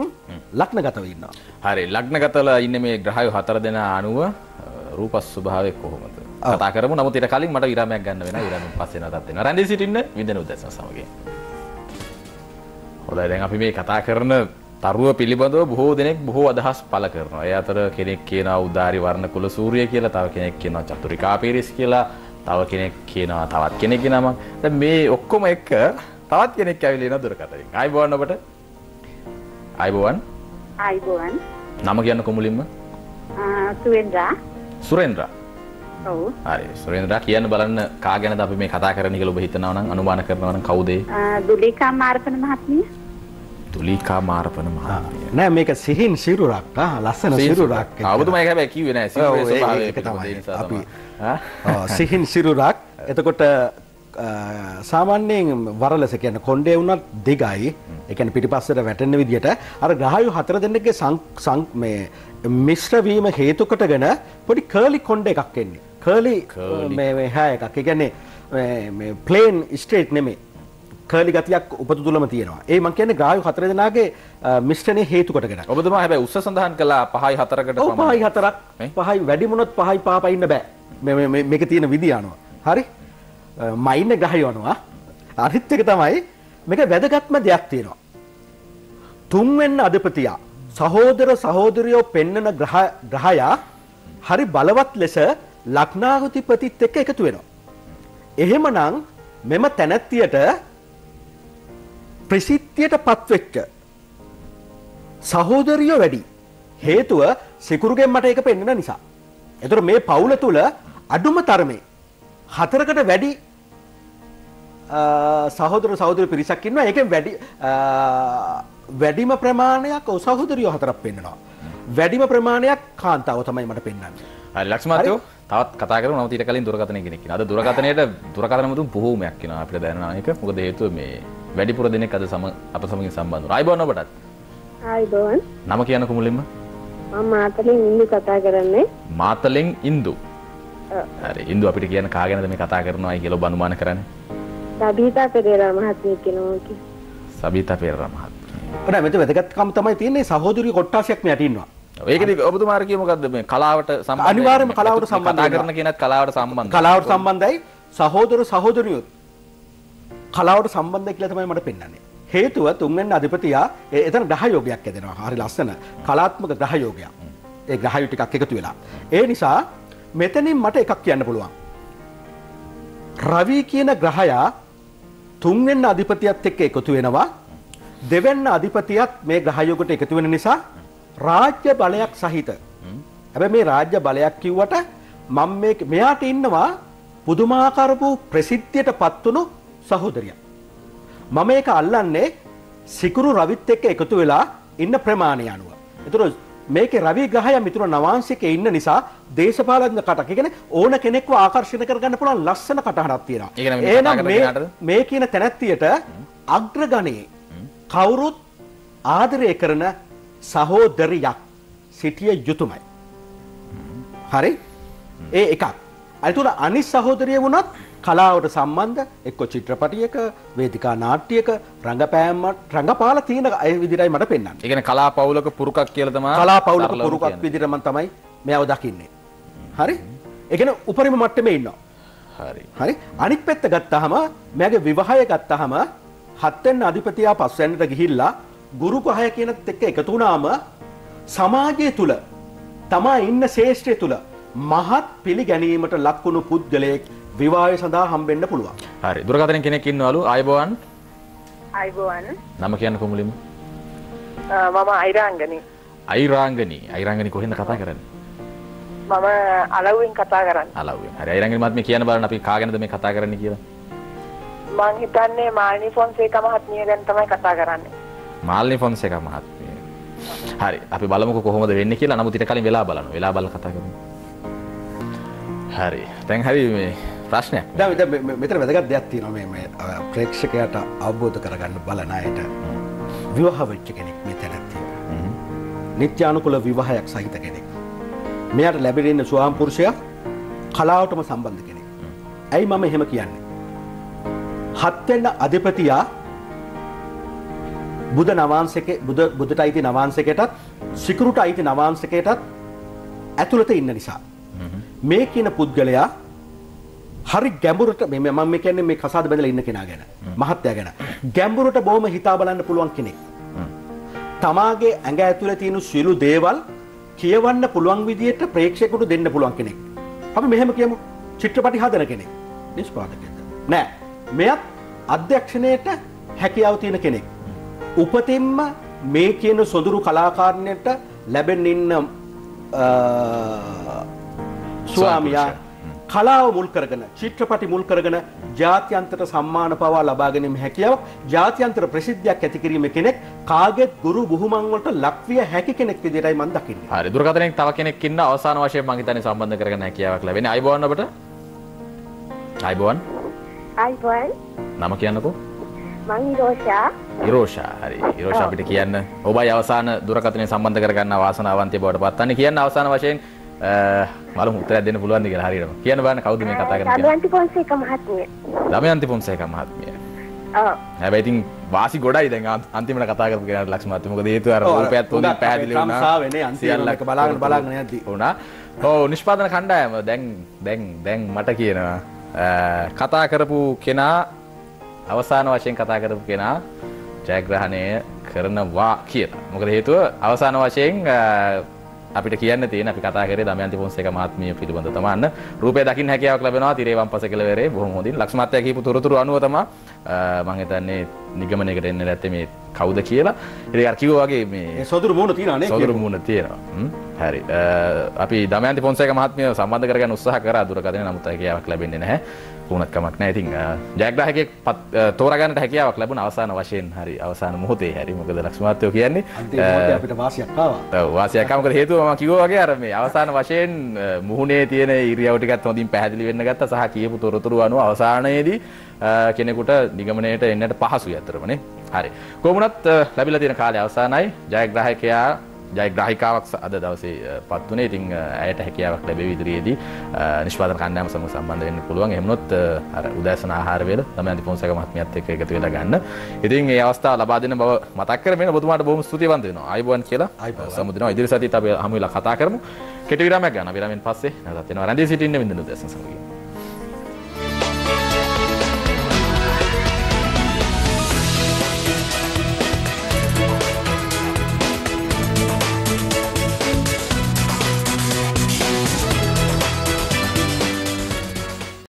ලග්නගතව ඉන්නවා. හරි ලග්නගතවල ඉන්නේ මේ ග්‍රහයෝ 4 දෙනා අනුව රූප ස්වභාවය කොහොමද? කතා කරමු. නමුත් ඊට කලින් මට විරාමයක් ගන්න වෙනවා. විරාමයෙන් පස්සේ නතත් වෙනවා. රැඳී සිටින්න විඳින උදැසන සමගින්. හොඳයි දැන් අපි මේ කතා කරන තරුව පිළිබඳව බොහෝ දෙනෙක් බොහෝ අදහස් පළ කරනවා. ඒ අතර කෙනෙක් කියනවා උදාරි වර්ණ කුල සූර්ය කියලා, තව කෙනෙක් කියනවා චතුරිකා පීරිස් කියලා, තව කෙනෙක් කියනවා තවත් කෙනෙක්ගේ නමක්. දැන් මේ ඔක්කොම එක තවත් කෙනෙක් ඇවිල්ලා එන දුරකථනයෙන්. ආයිබෝවන් ඔබට. ආයිබෝවන්. ආයිබෝවන්. නම කියන්නකො මුලින්ම. සුරේන්ද්‍රා. සුරේන්ද්‍රා. ඔව්. හරි සුරේන්ද්‍රා කියන්න බලන්න කා ගැනද අපි මේ කතා කරන්නේ කියලා ඔබ හිතනවා නම් අනුමාන කරනවා නම් කවුද ඒ? දුලිකා මාරපන මහත්මිය. තුලිකා මාරපන මහත්මිය. නෑ මේක සිහින් සිරුරක් ලස්සන සිරුරක්. ඔබතුමා ඒක හැබැයි කිව්වේ නෑ සිරුරේ ස්වභාවය තමයි. අපි සිහින් සිරුරක්. එතකොට සාමාන්‍යයෙන් වරලස කියන්නේ කොණ්ඩේ වුණත් දිගයි. ඒ කියන්නේ පිටිපස්සට වැටෙන විදියට අර ග්‍රහයෝ 4 දෙනෙක්ගේ මේ මිශ්‍ර වීම හේතු කොටගෙන පොඩි කර්ලි කොණ්ඩ එකක් එන්නේ. කර්ලි මේ හැය එකක්. ඒ කියන්නේ මේ ප්ලේන් ස්ට්‍රේට් නෙමෙයි. කර්ලි ගතියක් උපත තුලම තියෙනවා. ඒ මම කියන්නේ ග්‍රාහක හතර දෙනාගේ මිශ්‍රණයේ හේතු කොටගෙන. ඔබතුමා හැබැයි උස්ස සඳහන් කළා 5යි 4කට ඔව් 5යි 4ක් 5යි වැඩි මොනොත් 5යි 5 ඉන්න බෑ. මේක තියෙන විදිය අනුව. හරි? මයින් ග්‍රහය අනුව අනිත් එක තමයි මේක වැදගත්ම දෙයක් තියෙනවා. තුන්වෙනි අධිපතියා සහෝදර සහෝදරියෝ පෙන්වන ග්‍රහයා හරි බලවත් ලෙස ලග්නාධිපතිත් එක්ක එකතු වෙනවා. එහෙමනම් මෙම තැනැත්තියට ප්‍රසිද්ධියට පත්වෙච්ච සහෝදරියෝ වැඩි. හේතුව සිකුරුගෙන් මට ඒක පෙන්වන නිසා. ඒතර මේ පවුල තුල අඩුම තරමේ 4කට වැඩි සහෝදර සහෝදරි පිරිසක් ඉන්නවා. ඒකෙන් වැඩිම ප්‍රමාණයක් සහෝදරියෝ 4ක් පෙන්වනවා. වැඩිම ප්‍රමාණයක් කාන්තාව තමයි මට පෙන්වන්නේ. හරි ලක්ෂ්මත්යෝ තවත් කතා කරමු. නමුත් ඊට කලින් දුරකථනය කෙනෙක් ඉන්නවා. අද දුරකථන මුතුන් බොහෝමයක් කියනවා අපිට දැනෙනවා එක. මොකද හේතුව මේ වැඩිපුර දෙනෙක් අද අප සමගින් සම්බන්ධ වුණා. ආයිබෝන් ඔබටත්. ආයිබෝන්. නම කියන්නකො මුලින්ම. මම මාතලෙන් ඉන්දු කතා කරන්නේ. මාතලෙන් ඉන්දු. හරි ඉන්දු අපිට කියන කා ගැනද මේ කතා කරනවායි කියලා ඔබ අනුමාන කරන්නේ? සබීතා පෙරේරා මහත්මිය කියනවා. සබීතා පෙරේරා මහත්මිය. නෑ මෙතන වැදගත්කම තමයි තියෙන්නේ සහෝදරිය කොට්ටාසයක් මෙයට ඉන්නවා. ඒකදී ඔබතුමාට කිය මොකද්ද මේ කලාවට සම්බන්ධ අනිවාර්යයෙන්ම කලාවට සම්බන්ධ කතා කරන කෙනත් කලාවට සම්බන්ධයි. කලාවට සම්බන්ධයි සහෝදර සහෝදරියෝ කලාවට සම්බන්ධයි කියලා තමයි මට පෙන්වන්නේ. හේතුව තුන්වෙනි අධිපතියා එතන ග්‍රහ යෝගයක් ඇදෙනවා. හරි ලස්සන කලාත්මක ග්‍රහ යෝගයක්. ඒ ග්‍රහයෝ ටිකක් එකතු වෙලා. ඒ නිසා මෙතනින් මට එකක් කියන්න පුළුවන්. රවි කියන ග්‍රහයා තුන්වෙනි අධිපතියත් එක්ක එකතු වෙනවා. දෙවෙනි අධිපතියත් මේ ග්‍රහ යෝගයට එකතු වෙන නිසා රාජ්‍ය බලයක් සහිත. හැබැයි මේ රාජ්‍ය බලයක් කිව්වට මම මෙයාට ඉන්නවා පුදුමාකාර වූ ප්‍රසිද්ධියටපත් වුණු සහෝදරියක්. මම මේක අල්ලන්නේ සිකුරු රවිත් එක්ක එකතු වෙලා ඉන්න ප්‍රමාණය අනුව. ඒතර මේකේ රවි ග්‍රහය මිතුරු නවාංශිකේ ඉන්න නිසා දේශපාලන කටක්. ඒ කියන්නේ ඕන කෙනෙක්ව ආකර්ෂණය කරගන්න පුළුවන් ලස්සන කටහඬක් තියෙනවා. එහෙනම් මේ කියන තැනැත්තියට අග්‍රගණයේ කවුරුත් ආදරය කරන සහෝදරියක් සිටිය යුතුයමයි. හරි? ඒ එකක්. අනිතුල අනිත් සහෝදරිය වුණත් කලාවට සම්බන්ධ එක්ක චිත්‍රපටියක, වේදිකා නාට්‍යයක රංගපාලා තියෙන අය විදිහටයි මට පෙන්වන්නේ. ඒ කියන්නේ කලා පවුලක පුරුකක් කියලා තමයි කලා පවුලක පුරුකක් විදිහට මම තමයි මෙයව දකින්නේ. හරි? ඒ කියන්නේ උපරිම මට්ටමේ ඉන්නවා. හරි. හරි? අනිත් පැත්ත ගත්තාම මගේ විවාහය ගත්තාම 7 වෙනි අධිපතියා 5 වෙනිට ගිහිල්ලා ගුරු ග්‍රහය කියනත් එක්ක එකතු වුණාම සමාජය තුල තමා ඉන්න ශේෂ්ත්‍රය තුල මහත් පිළිගැනීමට ලක්වුණු පුද්ගලයෙක් විවාහය සඳහා හම්බෙන්න පුළුවන්. හරි. දුරකථනයෙන් කෙනෙක් ඉන්නවලු. ආයිබෝවන්. ආයිබෝවන්. නම කියන්නකො මුලින්ම. මම අයිරාංගනි. අයිරාංගනි කොහෙන්ද කතා කරන්නේ? මම අලව්වෙන් කතා කරන්නේ. අලව්වෙන්. හරි. අයිරාංගනි මහත්මිය කියන්න බලන්න අපි කා ගැනද මේ කතා කරන්නේ කියලා. මං හිතන්නේ මාලිනී ෆොන්සේකා මහත්මිය ගැන තමයි කතා කරන්නේ. මාලිනී ෆොන්සේකා මහත්මිය. හරි. අපි බලමුකෝ කොහොමද වෙන්නේ කියලා. නමුත් ඊට කලින් වෙලා බලමු. වෙලා බලලා කතා කරමු. හරි. දැන් හරි මේ ප්‍රශ්නයක්. දැන් මෙතන වැදගත් දෙයක් තියෙනවා මේ ප්‍රේක්ෂකයාට අවබෝධ කරගන්න බලන අයට. විවාහ වෙච්ච කෙනෙක් මෙතන තියෙනවා. නිත්‍යානුකූල විවාහයක් සහිත කෙනෙක්. මෙයාට ලැබෙන ඉන්න ස්වාම පුරුෂයා කලාවටම සම්බන්ධ කෙනෙක්. ඇයි මම එහෙම කියන්නේ? 7 වෙනි අධිපතියා බුද්ධ නවාංශකේ බුද්ධට අයිති නවාංශකයටත් සිකුරුට අයිති නවාංශකයටත් ඇතුළත ඉන්න නිසා මේ කියන පුද්ගලයා හරි ගැඹුරට මම කියන්නේ මේ කසාද බැඳලා ඉන්න කෙනා ගැන මහත්යා ගැන ගැඹුරට බොහොම හිතා බලන්න පුළුවන් කෙනෙක්. තමාගේ ඇඟ ඇතුලේ තියෙන සියලු දේවල් කියවන්න පුළුවන් විදියට ප්‍රේක්ෂකෙකුට දෙන්න පුළුවන් කෙනෙක්. අපි මෙහෙම කියමු චිත්‍රපටි හදන කෙනෙක්. නිෂ්පාදකයෙක්. නෑ. මෙයත් අධ්‍යක්ෂණයට හැකියාව තියෙන කෙනෙක්. උපතින්ම මේ කියන සොඳුරු කලාකාරණයට ලැබෙන්න ඉන්න ස්වාමියා කලාව මුල් කරගෙන චිත්‍රපටි මුල් කරගෙන ජාත්‍යන්තර සම්මාන පවා ලබා ගැනීම හැකියාව ජාත්‍යන්තර ප්‍රසිද්ධියක් ඇති කිරීමේ කෙනෙක් කාගෙත් ගුරු බුහුමන් වලට ලක්විය හැකි කෙනෙක් විදිහටයි මම දකින්නේ. හරි දුරකථනයෙන් තව කෙනෙක් ඉන්න අවසාන වශයෙන් මම හිතන්නේ සම්බන්ධ කරගන්න හැකියාවක් ලැබෙන්නේ. ආයිබෝවන් ඔබට. ආයිබෝවන්. ආයිබෝවන්. නම කියන්නකෝ. මං ඉරෝෂා. ඉරෝෂා. හරි. ඉරෝෂා අපිට කියන්න ඔබයි අවසාන දුරකථනයෙන් සම්බන්ධ කරගන්න වාසනාවන්තය බවට පත් වන්නේ. කියන්න අවසාන වශයෙන් බලමු උත්තරයක් දෙන්න පුළුවන්ද කියලා හරියටම. කියන්න බලන්න කවුද මේ කතා කරන්නේ කියලා. දමයන්ති පොන්සේක මහත්මිය. දමයන්ති පොන්සේක මහත්මිය. ඔව්. හැබැයි ඉතින් වාසි ගොඩයි දැන් අන්තිමට කතා කරපු කෙනාට ලක්ෂ්මී මහත්මිය. මොකද හේතුව අර රූපයත් හොඳින් පැහැදිලි වුණා. සියල්ලක බලාගෙන යද්දි වුණා. ඔව් නිෂ්පාදන කණ්ඩායම දැන් මට කියනවා කතා කරපු කෙනා අවසාන වශයෙන් කතා කරපු කෙනා ජයග්‍රහණය කරනවා කියලා. මොකද හේතුව අවසාන වශයෙන් අපිට කියන්න තියෙන අපි කතා කරේ දමයන්ති පොන්සේක මහත්මිය පිළිබඳව තමන්න රූපය දකින්න හැකියාවක් ලැබෙනවා තිරේ වම්පස කෙළවරේ බොහොම හොඳින් ලක්ෂ්මී මහත්තයා කියපු තොරතුරු අනුව තමයි මම හිතන්නේ නිගමනයකට එන්න නැත්තේ මේ කවුද කියලා. ඉතින් අර කිව්වා වගේ මේ සොදුරු මූණ තියෙනවා නේ. සොදුරු මූණ තියෙනවා. හරි. අපි දමයන්ති පොන්සේක මහත්මිය සම්බන්ධ කරගන්න උත්සාහ කරා දුරකථනය නමුත් හැකියාවක් ලැබෙන්නේ නැහැ. වුණත් කමක් නැහැ. ඉතින් ජයග්‍රාහකයෙක් තෝරාගන්නට හැකියාවක් ලැබුණා අවසාන වශයෙන් හරි අවසාන මොහොතේ හරි. මොකද ලක්ෂ්මී මහත්තයෝ කියන්නේ අන්තිම මොහොතේ අපිට වාසියක් ආවා. ඔව් වාසියක් ආවා. මොකද හේතුව මම කිව්වා වගේ අර මේ අවසාන වශයෙන් මුහුණේ තියෙන ඉරියව් ටිකත් හොඳින් පැහැදිලි වෙන්න ගත්තා සහ කියපු තොරතුරු අනුව අවසානයේදී කෙනෙකුට නිගමනයට එන්නට පහසුයි අතරමනේ. හරි. කොහොමුණත් ලැබිලා තියෙන කාලය අවසానයි. ජයග්‍රාහකයා ජයග්‍රාහිකාවක් අද දවසේ පත් වුණේ. ඉතින් ඇයට හැකියාවක් ලැබෙවි ඉදිරියේදී නිෂ්පාදන කණ්ඩායම සමග සම්බන්ධ වෙන්න පුළුවන්. එහෙම නොත් අර උදෑසන ආහාර වේල දමයන්ති පොන්සේක මහත්මියත් එක්ක එකතු වෙලා ගන්න. ඉතින් මේ අවස්ථාව ලබා දෙන බව මතක් කරගෙන ඔබතුමාට බොහොම ස්තුතිවන්ත වෙනවා. ආයුබෝවන් කියලා සමුදිනවා. ඉදිරි සතියේත් අපි හමු වෙලා කතා කරමු. කෙටි විරාමයක් ගන්න. විරාමෙන් පස්සේ නැවතත් එනවා. රැඳී සිටින්න වින්දනු දැසන සමගින්.